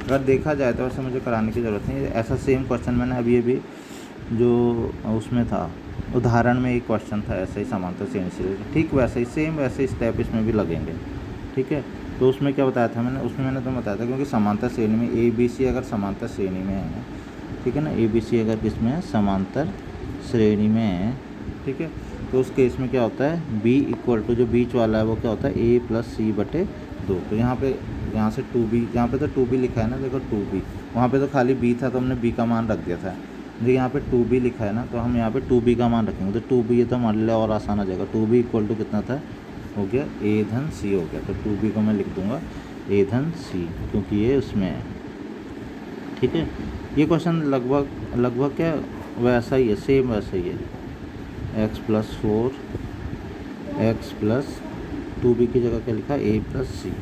अगर देखा जाए तो वैसे मुझे कराने की ज़रूरत नहीं है। ऐसा सेम क्वेश्चन मैंने अभी जो उसमें था उदाहरण में एक क्वेश्चन था ऐसे ही समांतर श्रेणी से रिलेटेड, ठीक वैसे ही सेम वैसे स्टेप इसमें भी लगेंगे, ठीक है। तो उसमें क्या बताया था मैंने, उसमें मैंने तुम्हें बताया था क्योंकि समांतर श्रेणी में ए बी सी अगर समांतर श्रेणी में है, ठीक है ना, ए बी सी अगर किसमें है, समांतर श्रेणी में है, ठीक है, तो उस केस में क्या होता है, b इक्वल टू जो बीच वाला है वो क्या होता है a प्लस सी बटे 2। तो यहाँ से 2b, यहाँ पे तो 2b लिखा है ना, देखो 2b, वहाँ पे तो खाली b था तो हमने b का मान रख दिया था। देखिए यहाँ पे 2b लिखा है ना, तो हम यहाँ पे 2b का मान रखेंगे, तो 2b ये तो हमारे लिए और आसान हो जाएगा। 2b इक्वल टू कितना था, हो गया a धन c हो गया, तो 2b को मैं लिख दूँगा a धन c, क्योंकि ये उसमें है, ठीक है। ये क्वेश्चन लगभग क्या वैसा ही है, सेम वैसा ही है। x plus 4 X plus 2b की जगह क्या लिखा, a plus C,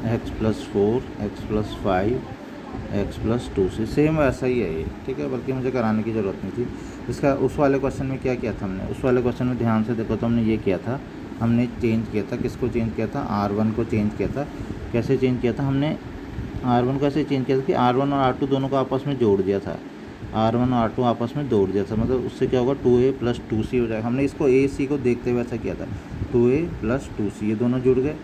X plus 4 X plus 5 X plus 2c, same वैसा ही है ये, ठीक है, बल्कि मुझे कराने की ज़रूरत नहीं थी इसका। उस वाले क्वेश्चन में क्या किया था हमने, उस वाले क्वेश्चन में ध्यान से देखो तो हमने ये किया था, हमने चेंज किया था, किसको चेंज किया था, r1 को चेंज किया था। कैसे चेंज किया था हमने, r1 को ऐसे चेंज किया था कि r1 और r2 दोनों को आपस में जोड़ दिया था, r1 और r2 आपस में जोड़ दिया था, मतलब उससे क्या होगा 2a प्लस 2c हो जाएगा। हमने इसको a c को देखते हुए ऐसा किया था, 2a प्लस 2c ये दोनों जुड़ गए,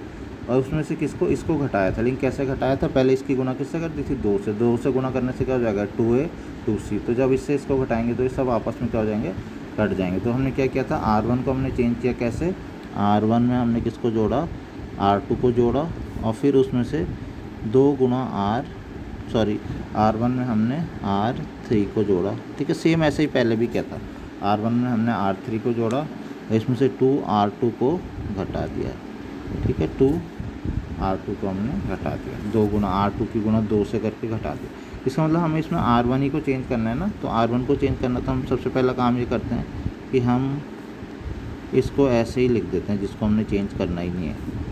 और उसमें से इसको घटाया था। लेकिन कैसे घटाया था, पहले इसकी गुणा किससे कर दी थी, 2 से गुणा करने से क्या हो जाएगा 2a 2c। तो जब इससे इसको घटाएंगे तो ये सब आपस में क्या हो जाएंगे, कट जाएंगे। तो हमने क्या किया था, r1 को हमने चेंज किया, कैसे, r1 में हमने किसको जोड़ा, r2 को जोड़ा, और फिर उसमें से 2 गुणा r1 में हमने r3 को जोड़ा, ठीक है। सेम ऐसे ही पहले भी किया था, r1 में हमने r3 को जोड़ा, इसमें से 2 r2 को घटा दिया, ठीक है, 2 r2 को हमने घटा दिया, 2 गुणा r2 की गुणा 2 से करके घटा दिया। इसका मतलब हमें इसमें r1 ही को चेंज करना है ना, तो r1 को चेंज करना तो हम सबसे पहला काम ये करते हैं कि हम इसको ऐसे ही लिख देते हैं जिसको हमने चेंज करना ही नहीं है।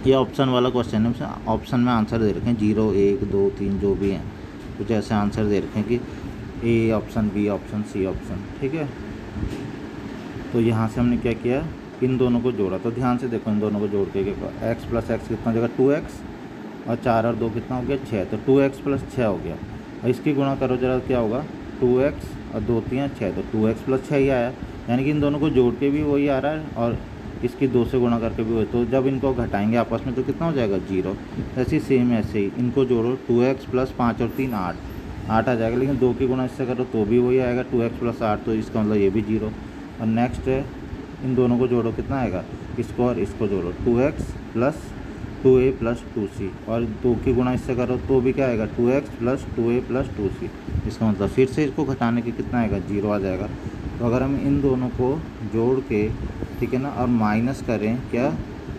ये ऑप्शन वाला क्वेश्चन है, उसमें ऑप्शन में आंसर दे रखे हैं 0 1 2 3 जो भी हैं, कुछ ऐसे आंसर दे रखे हैं कि A option, B option, C option, ठीक है। तो यहाँ से हमने क्या किया, इन दोनों को जोड़ा, तो ध्यान से देखो इन दोनों को जोड़ के एक्स प्लस एक्स कितना हो जाएगा 2x, और 4 और 2 कितना हो गया 6, तो 2x प्लस 6 हो गया। और इसकी गुणा करो जरा, क्या होगा 2x और 2 3 6, तो 2x प्लस 6 ही आया, यानी कि इन दोनों को जोड़ के भी वही आ रहा है और इसकी 2 से गुणा करके भी वही। तो जब इनको घटाएंगे आपस में तो कितना हो जाएगा 0। ऐसे ही सेम ऐसे ही इनको जोड़ो, 2x प्लस 5 और 3 8 आ जाएगा, लेकिन 2 की गुणा इससे करो तो भी वही आएगा 2x प्लस 8, तो इसका मतलब ये भी 0। और नेक्स्ट है, इन दोनों को जोड़ो कितना आएगा, इसको और इसको जोड़ो 2x plus 2a plus 2c, और 2 की गुणा इससे करो तो भी क्या आएगा 2x plus 2a plus 2c। इसका मतलब फिर से इसको घटाने के कितना आएगा 0 आ जाएगा। तो अगर हम इन दोनों को जोड़ के, ठीक है ना, और माइनस करें क्या,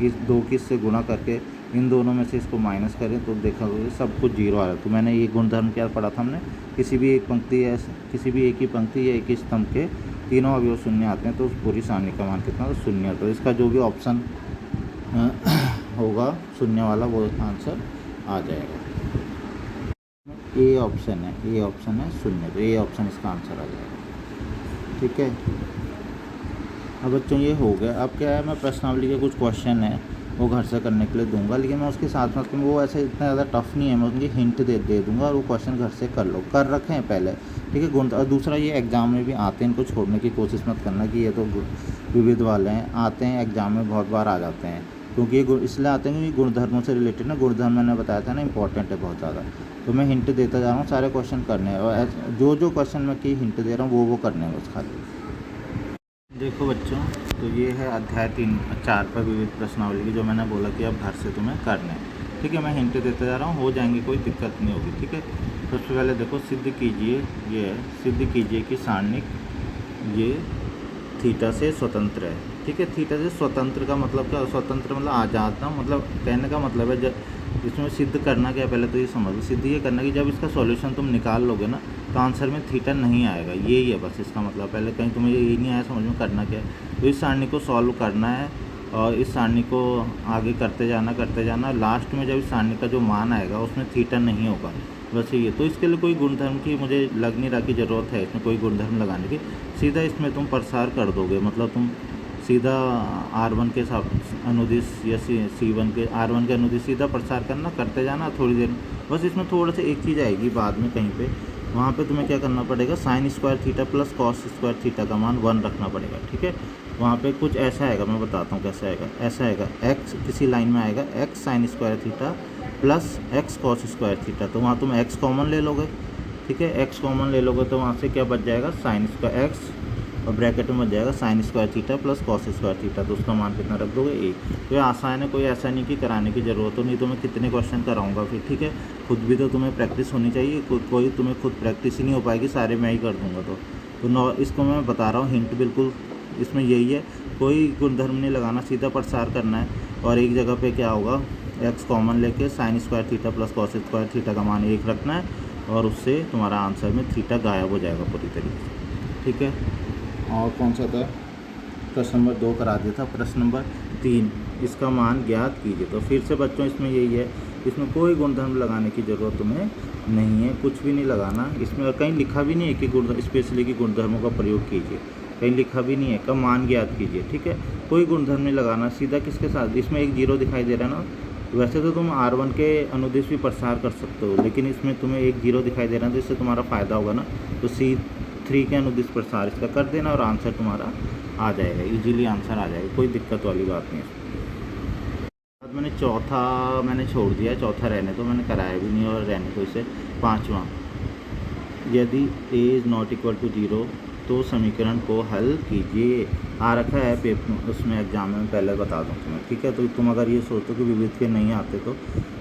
इस 2 की इससे गुणा करके इन दोनों में से इसको माइनस करें तो देखा सब कुछ 0 आ रहा है। तो मैंने ये गुणधर्म क्या पढ़ा था हमने, किसी भी एक पंक्ति या किसी भी एक ही पंक्ति या एक ही स्तंभ के तीनों अवयव शून्य आते हैं तो उस पूरी सारणी का मान कितना, तो शून्य। तो इसका जो भी ऑप्शन होगा शून्य वाला वो आंसर आ जाएगा। ए ऑप्शन है शून्य, तो ए ऑप्शन इसका आंसर आ जाएगा, ठीक है। अब बच्चों ये हो गया। अब क्या है, मैं प्रश्नावली के कुछ क्वेश्चन है वो घर से करने के लिए दूंगा, लेकिन मैं उसके साथ साथ वो ऐसे इतना ज़्यादा टफ नहीं है, मैं उनकी हिंट दे दूंगा और वो क्वेश्चन घर से कर लो, कर रखे हैं पहले, ठीक है। और दूसरा ये एग्ज़ाम में भी आते हैं, इनको छोड़ने की कोशिश मत करना कि ये तो विविध वाले हैं, आते हैं एग्ज़ाम में बहुत बार आ जाते हैं, क्योंकि ये इसलिए आते हैं क्योंकि गुणधर्मों से रिलेटेड ना, गुणधर्म मैंने बताया था ना इंपॉर्टेंट है बहुत ज़्यादा। तो मैं हिंट देता जा रहा हूँ, सारे क्वेश्चन करने हैं, और जो क्वेश्चन मैं की हिंट दे रहा हूँ वो करने हैं बस खाली। देखो बच्चों, तो ये है अध्याय 3-4 पर विविध प्रश्नावली की, जो मैंने बोला कि अब घर से तुम्हें करना है, ठीक है। मैं हिंट देता जा रहा हूँ, हो जाएंगे, कोई दिक्कत नहीं होगी, ठीक है। सबसे पहले देखो, सिद्ध कीजिए, ये है सिद्ध कीजिए कि सारणिक ये थीटा से स्वतंत्र है, ठीक है। थीटा से स्वतंत्र का मतलब क्या, स्वतंत्र मतलब आज़ाद ना, मतलब कहने का मतलब है जब इसमें सिद्ध करना क्या है, पहले तो ये समझ लो, सिद्ध ये करना कि जब इसका सॉल्यूशन तुम निकाल लोगे ना तो आंसर में थीटा नहीं आएगा, यही है बस इसका मतलब। पहले कहीं तुम्हें ये नहीं आया समझ में करना क्या है, तो इस सारणी को सॉल्व करना है और इस सारणी को आगे करते जाना, लास्ट में जब इस सारणी का जो मान आएगा उसमें थीटा नहीं होगा, बस ये। तो इसके लिए कोई गुणधर्म की मुझे लग नहीं रहा कि ज़रूरत है इसमें कोई गुणधर्म लगाने की, सीधा इसमें तुम प्रसार कर दोगे, मतलब तुम सीधा R1 के साथ अनुदिश या C1 के R1 के अनुदिश सीधा प्रसार करना, करते जाना थोड़ी देर। बस इसमें थोड़ा सा एक चीज़ आएगी बाद में कहीं पे, वहाँ पे तुम्हें क्या करना पड़ेगा, sine square theta plus cos square theta का मान 1 रखना पड़ेगा, ठीक है। वहाँ पे कुछ ऐसा आएगा, मैं बताता हूँ कैसा आएगा। ऐसा आएगा x किसी लाइन में आएगा x sine square theta plus x cos square theta, तो वहाँ तुम x कॉमन ले लोगे, ठीक है। x कॉमन ले लोगे तो वहाँ से क्या बच जाएगा, साइन स्क्वायर x और ब्रैकेट में बच जाएगा sine square theta plus cos square theta, तो उसका मान कितना रख दोगे 1। तो ये आसान है, कोई ऐसा नहीं कि कराने की ज़रूरत हो, नहीं तो मैं कितने क्वेश्चन कराऊंगा फिर, ठीक है। खुद भी तो तुम्हें प्रैक्टिस होनी चाहिए, कोई तुम्हें खुद प्रैक्टिस ही नहीं हो पाएगी, सारे मैं ही कर दूँगा। तो इसको मैं बता रहा हूँ, हिंट बिल्कुल इसमें यही है, कोई गुणधर्म नहीं लगाना, सीधा प्रसार करना है। और एक जगह पे क्या होगा, x कॉमन लेके sine square theta plus cos square theta का मान 1 रखना है, और उससे तुम्हारा आंसर में थीटा गायब हो जाएगा पूरी तरीके से, ठीक है। और कौन सा था, प्रश्न नंबर 2 करा दिया था। प्रश्न नंबर 3, इसका मान ज्ञात कीजिए। तो फिर से बच्चों इसमें यही है, इसमें कोई गुणधर्म लगाने की ज़रूरत तुम्हें नहीं है, कुछ भी नहीं लगाना इसमें। और कहीं लिखा भी नहीं है कि गुण स्पेशली कि गुणधर्मों का प्रयोग कीजिए, कहीं लिखा भी नहीं है का मान ज्ञात कीजिए, ठीक है। कोई गुणधर्म नहीं लगाना, सीधा किसके साथ, इसमें एक 0 दिखाई दे रहा है ना, वैसे तो तुम R1 के अनुदिश भी प्रसार कर सकते हो, लेकिन इसमें तुम्हें एक 0 दिखाई दे रहा है, तो इससे तुम्हारा फ़ायदा होगा ना। तो C3 के अनुदिश प्रसार इसका कर देना और आंसर तुम्हारा आ जाएगा, इजीली आंसर आ जाएगा, कोई दिक्कत वाली बात नहीं है। बाद मैंने चौथा छोड़ दिया, चौथा रहने तो मैंने कराया भी नहीं और रहने तो इसे। 5वां, यदि a is not equal to 0 तो समीकरण को हल कीजिए। आ रखा है पेपर उसमें एग्जाम में, पहले बता दूँ तुम्हें, ठीक है। तो तुम अगर ये सोचो कि विविध के नहीं आते, तो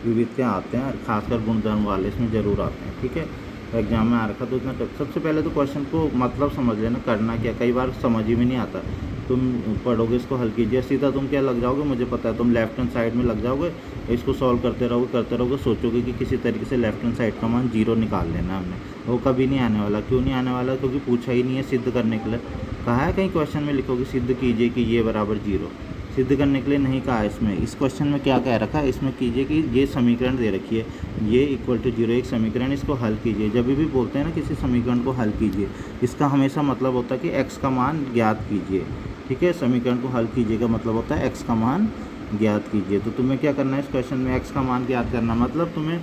विविध के आते हैं, खासकर गुणधर्म वाले इसमें ज़रूर आते हैं, ठीक है। तो एग्जाम में आ रखा तो इतना सबसे पहले तो क्वेश्चन को मतलब समझ लेना, करना क्या, कई बार समझ ही में नहीं आता। तुम पढ़ोगे, इसको हल कीजिए, सीधा तुम क्या लग जाओगे, मुझे पता है तुम लेफ्ट हैंड साइड में लग जाओगे, इसको सॉल्व करते रहोगे, सोचोगे कि किसी तरीके से लेफ्ट हैंड साइड का मान 0 निकाल लेना है हमने। वो कभी नहीं आने वाला। क्यों नहीं आने वाला, क्योंकि पूछा ही नहीं है सिद्ध करने के लिए। कहा है कहीं क्वेश्चन में लिखोगे सिद्ध कीजिए कि ये बराबर 0, सिद्ध करने के लिए नहीं कहा है इसमें। इस क्वेश्चन में क्या कह रखा है, इसमें कीजिए कि ये समीकरण दे रखी है, ये इक्वल टू 0 एक समीकरण, इसको हल कीजिए। जब भी बोलते हैं ना किसी समीकरण को हल कीजिए, इसका हमेशा मतलब होता है कि x का मान ज्ञात कीजिए, ठीक है। समीकरण को हल कीजिए का मतलब होता है x का मान ज्ञात कीजिए। तो तुम्हें क्या करना है इस क्वेश्चन में, x का मान ज्ञात करना, मतलब तुम्हें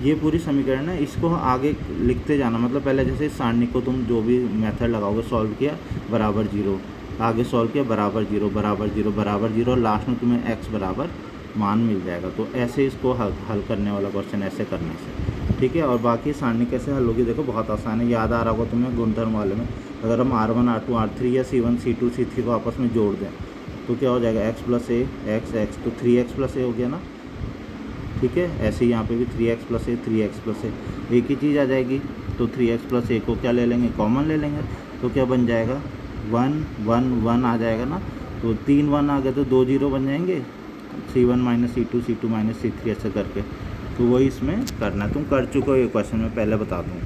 ये पूरी समीकरण है इसको आगे लिखते जाना। मतलब पहले जैसे इस सारणी को तुम जो भी मेथड लगाओगे, सॉल्व किया बराबर 0, आगे सॉल्व किया बराबर 0 बराबर 0 बराबर 0, लास्ट में तुम्हें x बराबर मान मिल जाएगा। तो ऐसे इसको हल करने वाला क्वेश्चन ऐसे करने से, ठीक है। और बाकी सारणी कैसे हल होगी, देखो बहुत आसान है, याद आ रहा होगा तुम्हें गुणधर्म वाले में। अगर हम R1 R2 R3 या C1 C2 C3 को आपस में जोड़ दें तो क्या हो जाएगा, x प्लस ए x, तो 3x प्लस ए हो गया ना, ठीक है। ऐसे ही यहाँ पे भी 3x प्लस ए 3x प्लस ए, एक ही चीज़ आ जाएगी। तो 3x प्लस ए को क्या ले लेंगे, कॉमन ले लेंगे, तो क्या बन जाएगा 1 1 1 आ जाएगा ना। तो 3 1 आ गए तो 2 0 बन जाएंगे, C1 minus C2 C2 minus C3 ऐसे करके। तो वही इसमें करना है, तुम कर चुके हो ये क्वेश्चन में पहले बता दूँ,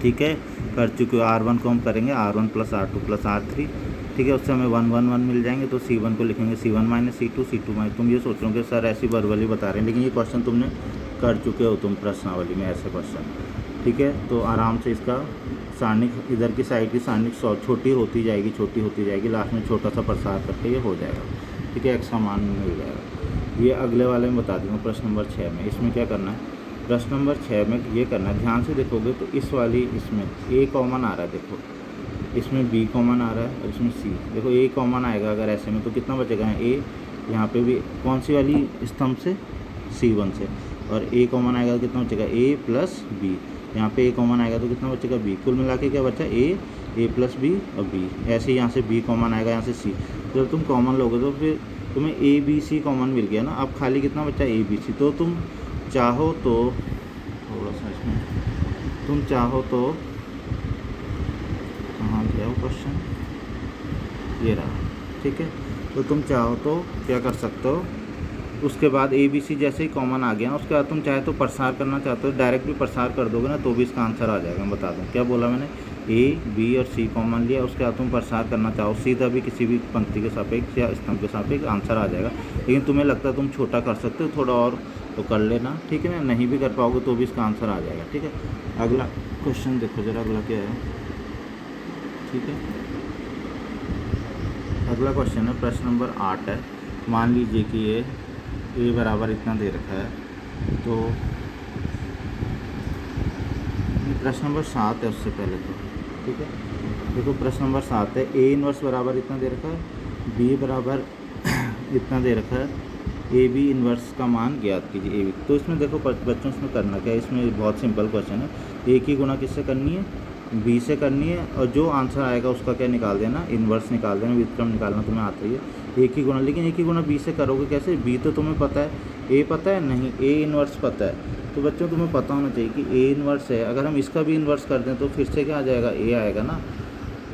ठीक है। कर चुके हो। R1 को हम करेंगे R1 plus R2 plus R3, ठीक है। उससे हमें 1 1 1 मिल जाएंगे। तो C1 को लिखेंगे C1 minus C2 C2 minus, तुम ये सोच रहे हो कि सर ऐसी वर्बली बता रहे हैं, लेकिन ये क्वेश्चन तुमने कर चुके हो तुम प्रश्नावली में ऐसे क्वेश्चन, ठीक है। तो आराम से इसका सारणी, इधर की साइड की सारणी छोटी होती जाएगी, लास्ट में छोटा सा प्रसार करके ये हो जाएगा, ठीक है। x का मान मिल जाएगा। ये अगले वाले में बता दूँगा, प्रश्न नंबर 6 में। इसमें क्या करना है, प्रश्न नंबर 6 में ये करना है, ध्यान से देखोगे तो इस वाली इसमें a कॉमन आ रहा है, देखो इसमें b कॉमन आ रहा है और इसमें c, देखो a कॉमन आएगा अगर ऐसे में, तो कितना बचेगा a, यहाँ पे भी कौन सी वाली स्तंभ से, C1 से, और a कॉमन आएगा तो कितना बचेगा a प्लस b, यहाँ पे a कॉमन आएगा तो कितना बचेगा b, कुल मिला के क्या बचा a प्लस b और b। ऐसे यहाँ से b कॉमन आएगा, यहाँ से c, जब तुम कॉमन लोगे तो फिर तुम्हें a b c कॉमन मिल गया ना। अब खाली कितना बचा a b c, तो तुम चाहो तो थोड़ा सा इसमें, तुम चाहो तो कहाँ गया वो क्वेश्चन, ये रहा, ठीक है। तो तुम चाहो तो क्या कर सकते हो, उसके बाद ए बी सी जैसे ही कॉमन आ गया ना, उसके बाद तुम चाहे तो प्रसार करना चाहते हो, डायरेक्ट भी प्रसार कर दोगे ना तो भी इसका आंसर आ जाएगा। मैं बता दूँ क्या बोला मैंने, ए बी और सी कॉमन लिया, उसके बाद तुम प्रसार करना चाहो सीधा भी किसी भी पंक्ति के सापेक्ष या स्तंभ के सापेक्ष, आंसर आ जाएगा। लेकिन तुम्हें लगता है तुम छोटा कर सकते हो थोड़ा और, तो कर लेना, ठीक है ना। नहीं भी कर पाओगे तो भी इसका आंसर आ जाएगा, ठीक है। अगला क्वेश्चन देखो जरा, अगला क्या है, ठीक है। अगला क्वेश्चन है प्रश्न नंबर 8 है। मान लीजिए कि ये ए बराबर इतना दे रखा है, तो प्रश्न नंबर 7 है उससे पहले तो, ठीक है। देखो प्रश्न नंबर 7 है, ए इन्वर्स बराबर इतना दे रखा है, बी बराबर इतना दे रखा है, ए बी इन्वर्स का मान ज्ञात कीजिए ए बी। तो इसमें देखो बच्चों इसमें करना क्या है, इसमें बहुत सिंपल क्वेश्चन है। ए की गुणा किससे करनी है, बी से करनी है, और जो आंसर आएगा उसका क्या निकाल देना, इन्वर्स निकाल देना, व्युत्क्रम निकालना तुम्हें आता ही है। ए की गुणा, लेकिन ए की गुणा बी से करोगे कैसे, बी तो तुम्हें पता है, ए पता है नहीं, ए इन्वर्स पता है। तो बच्चों तुम्हें पता होना चाहिए कि ए इन्वर्स है, अगर हम इसका भी इन्वर्स कर दें तो फिर से क्या आ जाएगा, ए आएगा ना।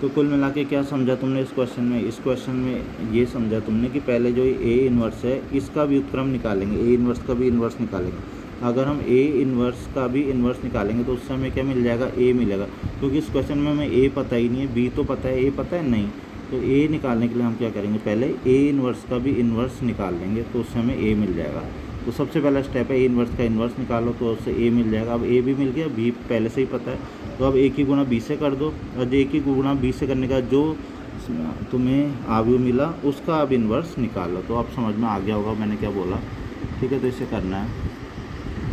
तो कुल मिला के क्या समझा तुमने इस क्वेश्चन में, इस क्वेश्चन में ये समझा तुमने कि पहले जो ए इन्वर्स है इसका व्युत्क्रम निकालेंगे, ए इन्वर्स का भी इन्वर्स निकालेंगे। अगर हम ए इन्वर्स का भी इन्वर्स निकालेंगे तो उससे हमें क्या मिल जाएगा, ए मिलेगा, क्योंकि इस क्वेश्चन में हमें ए पता ही नहीं है, बी तो पता है, ए पता है नहीं। तो ए निकालने के लिए हम क्या करेंगे, पहले ए इन्वर्स का भी इन्वर्स निकाल लेंगे, तो उससे हमें ए मिल जाएगा। तो सबसे पहला स्टेप है ए इन्वर्स का इन्वर्स निकालो, तो उससे ए मिल जाएगा। अब ए भी मिल गया, बी पहले से ही पता है, तो अब ए की गुणा बी से कर दो, और ए की गुणा बी से करने का जो तुम्हें आव्यूह मिला उसका अब इन्वर्स निकालो। तो अब समझ में आ गया होगा मैंने क्या बोला, ठीक है। तो इसे करना है।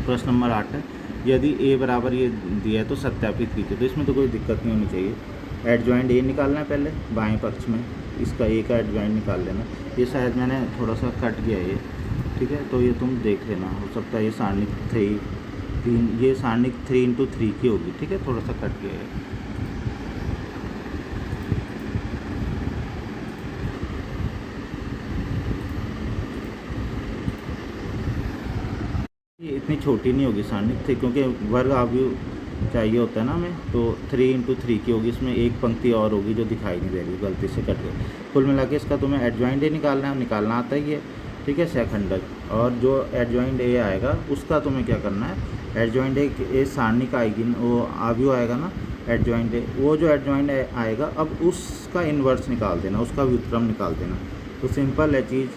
प्रश्न नंबर 8 है, यदि ए बराबर ये दिया है तो सत्यापित कीजिए। तो इसमें तो कोई दिक्कत नहीं होनी चाहिए। एडजॉइंट ए निकालना है पहले बाएं पक्ष में, इसका ए का एडजॉइंट निकाल लेना। ये शायद मैंने थोड़ा सा कट गया ये, ठीक है, तो ये तुम देख लेना, हो सकता है ये सारणिक 3 ये सारणिक 3x3 की होगी, ठीक है, थोड़ा सा कट गया है। ये इतनी छोटी नहीं होगी सारणिक थी, क्योंकि वर्ग आव्यूह चाहिए होता है ना हमें, तो 3x3 की होगी। इसमें एक पंक्ति और होगी जो दिखाई नहीं दे रही, गलती से कट गई। कुल मिला के इसका तुम्हें एडजॉइंट ए निकालना है, निकालना आता ही है, ठीक है, सहखंडक। और जो एडजॉइंट ए आएगा उसका तुम्हें क्या करना है, एडजॉइंट ए सारणिक आएगी, वो आव्यूह आएगा ना एडजॉइंट ए, वो जो एडजॉइंट आएगा अब उसका इन्वर्स निकाल देना, उसका व्युत्क्रम निकाल देना। तो सिंपल है चीज़,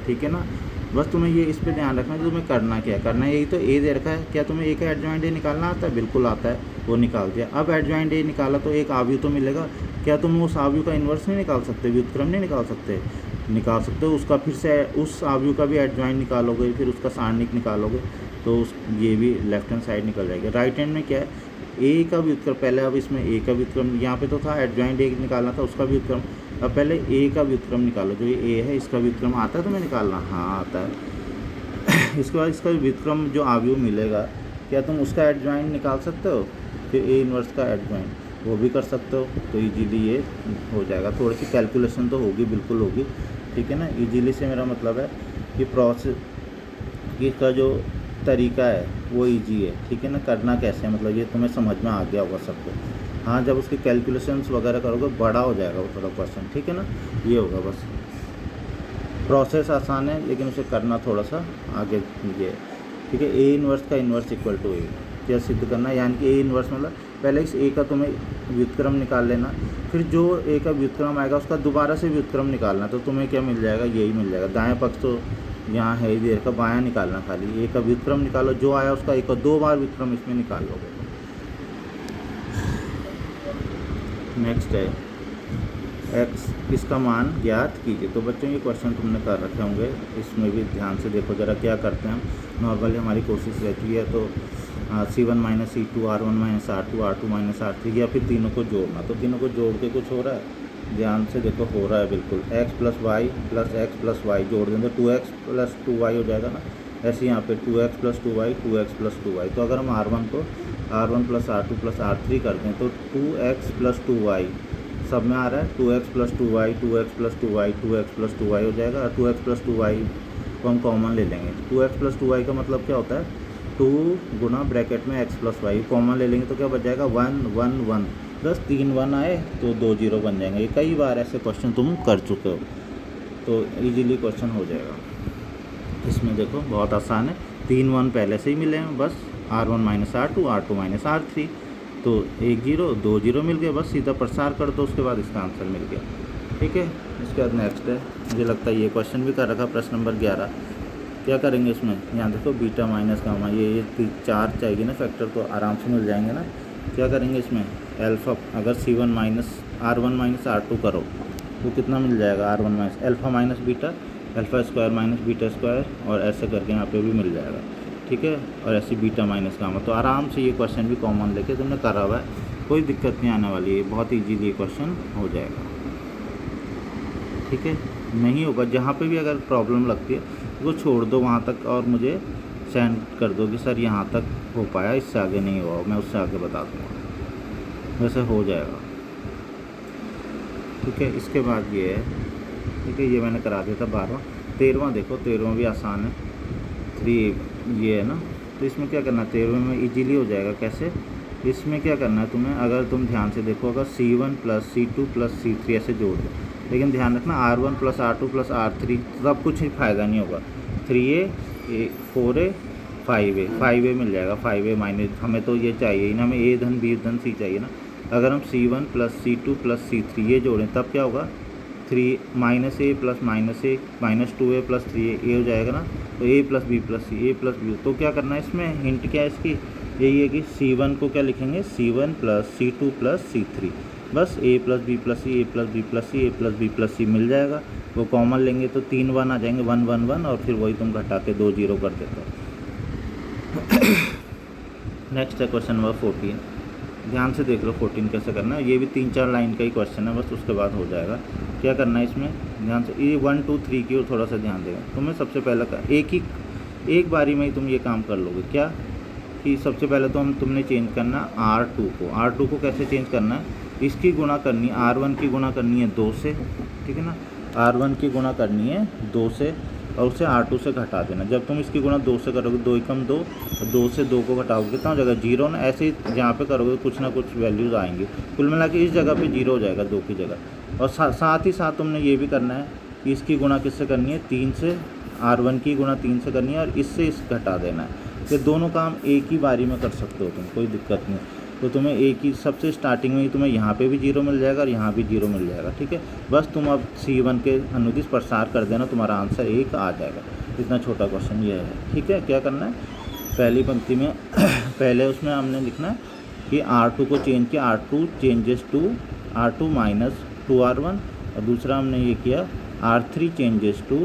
ठीक है ना। बस तुम्हें ये इस पे ध्यान रखना है, तुम्हें करना क्या है, करना यही तो ए दे रखा है, क्या तुम्हें ए का एडजॉइंट ए निकालना आता है, बिल्कुल आता है, वो निकाल दिया। अब एडजॉइंट ए निकाला तो एक आव्यूह तो मिलेगा, क्या तुम उस आव्यूह का इन्वर्स नहीं निकाल सकते, व्युत्क्रम नहीं निकाल सकते, निकाल सकते हो। उसका फिर से उस आव्यूह का भी एडजॉइंट निकालोगे, फिर उसका सारणिक निकालोगे, तो उस ये भी लेफ्ट हैंड साइड निकल जाएगा। राइट हैंड में क्या है, ए का व्युत्क्रम पहले, अब इसमें ए का व्युत्क्रम यहाँ पे तो था, एडजॉइंट ए निकालना था, उसका व्युत्क्रम। अब पहले ए का व्युत्क्रम निकालो, जो ये ए है इसका व्युत्क्रम आता है तुम्हें निकालना, हाँ आता है। इसके बाद इसका व्युत्क्रम जो आव्यूह मिलेगा, क्या तुम उसका एडजॉइंट निकाल सकते हो, फिर ए इन्वर्स का एडजॉइंट वो भी कर सकते हो, तो इजीली ये हो जाएगा। थोड़ी सी कैलकुलेशन तो होगी, बिल्कुल होगी, ठीक है ना। इजीली से मेरा मतलब है कि प्रोसेस का जो तरीका है वो इजी है, ठीक है ना। करना कैसे है मतलब ये तुम्हें समझ में आ गया होगा सबको। हाँ, जब उसकी कैलकुलेशंस वगैरह करोगे बड़ा हो जाएगा वो थोड़ा क्वेश्चन, ठीक है ना। ये होगा बस, प्रोसेस आसान है लेकिन उसे करना थोड़ा सा आगे ये, ठीक है। ए इन्वर्स का इन्वर्स इक्वल टू ए, क्या सिद्ध करना है, यानी कि ए इन्वर्स मतलब पहले इस ए का तुम्हें व्युत्क्रम निकाल लेना, फिर जो ए का व्युत्क्रम आएगा उसका दोबारा से व्युत्क्रम निकालना, तो तुम्हें क्या मिल जाएगा, यही मिल जाएगा। दाएं पक्ष तो यहाँ है ही दे रखा, बायां निकालना, खाली ए का व्युत्क्रम निकालो, जो आया उसका एक और 2 बार व्युत्क्रम इसमें निकाल लोगे। नेक्स्ट है एक्स, इसका मान ज्ञात कीजिए। तो बच्चों ये क्वेश्चन तुमने कर रखे होंगे, इसमें भी ध्यान से देखो ज़रा क्या करते हैं हम। नॉर्मली हमारी कोशिश रहती है तो C1 - C2 R1 - R2 R2 - R3, या फिर तीनों को जोड़ना। तो तीनों को जोड़ के कुछ हो रहा है, ध्यान से देखो, हो रहा है बिल्कुल। x + y + x + y जोड़ देंगे, 2x + 2y हो जाएगा ना। ऐसे यहाँ पे 2x + 2y 2x + 2y। तो अगर हम R1 को R1 + R2 + R3 कर दें तो 2x + 2y सब में आ रहा है, 2x + 2y 2x + 2y 2x + 2y हो जाएगा। 2x + 2y को हम कॉमन ले लेंगे। 2x + 2y का मतलब क्या होता है, 2 गुना ब्रैकेट में x + y कॉमन ले लेंगे तो क्या बच जाएगा, 1 1 1 प्लस 3 1 आए तो 2 0 बन जाएंगे। ये कई बार ऐसे क्वेश्चन तुम कर चुके हो, तो इजीली क्वेश्चन हो जाएगा। इसमें देखो बहुत आसान है, 3 1 पहले से ही मिले हैं, बस R1 - R2 R2 - R3, तो 1 0 2 0 मिल गए, बस सीधा प्रसार कर दो, उसके बाद इसका आंसर मिल गया, ठीक है। इसके बाद नेक्स्ट है, मुझे लगता है ये क्वेश्चन भी कर रखा, प्रश्न नंबर 11। क्या करेंगे इसमें, यहाँ देखो बीटा माइनस गामा, ये 4 चाहिए ना फैक्टर, तो आराम से मिल जाएंगे ना। क्या करेंगे इसमें, अल्फ़ा, अगर R1 - R2 करो तो कितना मिल जाएगा R one minus alpha minus beta, alpha square minus beta square, और ऐसे करके यहाँ पे भी मिल जाएगा, ठीक है। और ऐसे बीटा माइनस गामा। तो आराम से ये क्वेश्चन भी कॉमन लेके तुमने करा हुआ है, कोई दिक्कत नहीं आने वाली है, बहुत ईजीली ये क्वेश्चन हो जाएगा, ठीक है। नहीं होगा जहाँ पे भी अगर प्रॉब्लम लगती है वो छोड़ दो वहाँ तक और मुझे सेंड कर दो कि सर यहाँ तक हो पाया, इससे आगे नहीं हुआ, मैं उससे आगे बता दूँगा, वैसे हो जाएगा, ठीक है। इसके बाद ये है, ठीक है, ये मैंने करा दिया था 12वां। 13वां देखो, 13वां भी आसान है, 3 ये है ना। तो इसमें क्या करना है, 13वें में इजीली हो जाएगा। कैसे, इसमें क्या करना है तुम्हें, अगर तुम ध्यान से देखो, अगर C1 + C2 + C3 ऐसे जोड़ दो, लेकिन ध्यान रखना R1 + R2 + R3 तब कुछ ही फ़ायदा नहीं होगा। 3A 4A 5A मिल जाएगा, 5A माइनस, हमें तो ये चाहिए ही ना, हमें A धन B धन C चाहिए ना। अगर हम C1 + C2 + C3 ये जोड़ें तब क्या होगा, 3 - A + -A -2A + 3A ये हो जाएगा ना। तो A + B + C, A + B। तो क्या करना है, इसमें हिंट क्या है इसकी, यही है कि C1 को क्या लिखेंगे, C1 + C2 + C3, बस A + B + C, A + B + C, A + B + C मिल जाएगा। वो कॉमन लेंगे तो 3 1 आ जाएंगे, 1 1 1, और फिर वही तुम घटा के 2 0 कर देते हो। नेक्स्ट है क्वेश्चन नंबर 14। ध्यान से देख लो 14 कैसे करना है, ये भी 3-4 लाइन का ही क्वेश्चन है, बस उसके बाद हो जाएगा। क्या करना है इसमें, ध्यान से, ये 1 2 3 की ओर थोड़ा सा ध्यान देगा। तुम्हें सबसे पहले एक बारी में ही तुम ये काम कर लोगे। क्या कि सबसे पहले तो तुमने चेंज करना R2 को कैसे चेंज करना है, इसकी गुणा करनी है, R1 की गुणा करनी है 2 से, ठीक है ना। R1 की गुणा करनी है 2 से, और उसे R2 से घटा देना। जब तुम इसकी गुणा 2 से करोगे, 2 × 2, 2 से 2 को घटाओगे कितना हो जाएगा, 0 ना। ऐसे ही जहाँ पे करोगे कुछ ना कुछ वैल्यूज़ आएंगी, कुल मिला के इस जगह पे 0 हो जाएगा 2 की जगह। और साथ ही साथ तुमने ये भी करना है कि इसकी गुणा किससे करनी है, 3 से, R1 की गुणा 3 से करनी है, और इससे इस घटा देना है। ये दोनों काम एक ही बारी में कर सकते हो तुम, कोई दिक्कत नहीं। तो तुम्हें एक ही सबसे स्टार्टिंग में ही तुम्हें यहाँ पे भी 0 मिल जाएगा और यहाँ भी 0 मिल जाएगा, ठीक है। बस तुम अब C1 के अनुदिश प्रसार कर देना, तुम्हारा आंसर 1 आ जाएगा। इतना छोटा क्वेश्चन ये है, ठीक है। क्या करना है, पहली पंक्ति में पहले उसमें हमने लिखना है कि R2 को चेंज किया, R2 changes to R2 - 2R1, और दूसरा हमने ये किया R3 changes to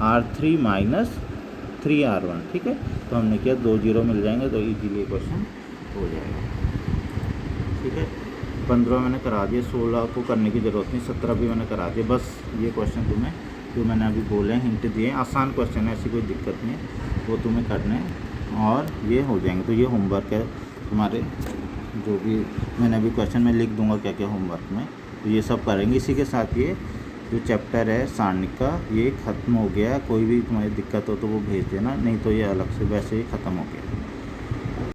R3 - 3R1, ठीक है। तो हमने किया 2 0 मिल जाएंगे, तो इजीली क्वेश्चन हो जाएगा, ठीक है। 15 मैंने करा दिया, 16 को करने की ज़रूरत नहीं, 17 भी मैंने करा दिया। बस ये क्वेश्चन तुम्हें जो मैंने अभी बोले हैं, हिंट दिए, आसान क्वेश्चन है, ऐसी कोई दिक्कत नहीं है, वो तुम्हें करने हैं और ये हो जाएंगे। तो ये होमवर्क है तुम्हारे, जो भी मैंने अभी क्वेश्चन में लिख दूंगा क्या क्या होमवर्क में, तो ये सब करेंगे। इसी के साथ ये जो चैप्टर है सारणी का ये ख़त्म हो गया। कोई भी तुम्हारी दिक्कत हो तो वो भेज देना, नहीं तो ये अलग से वैसे ही ख़त्म हो गया।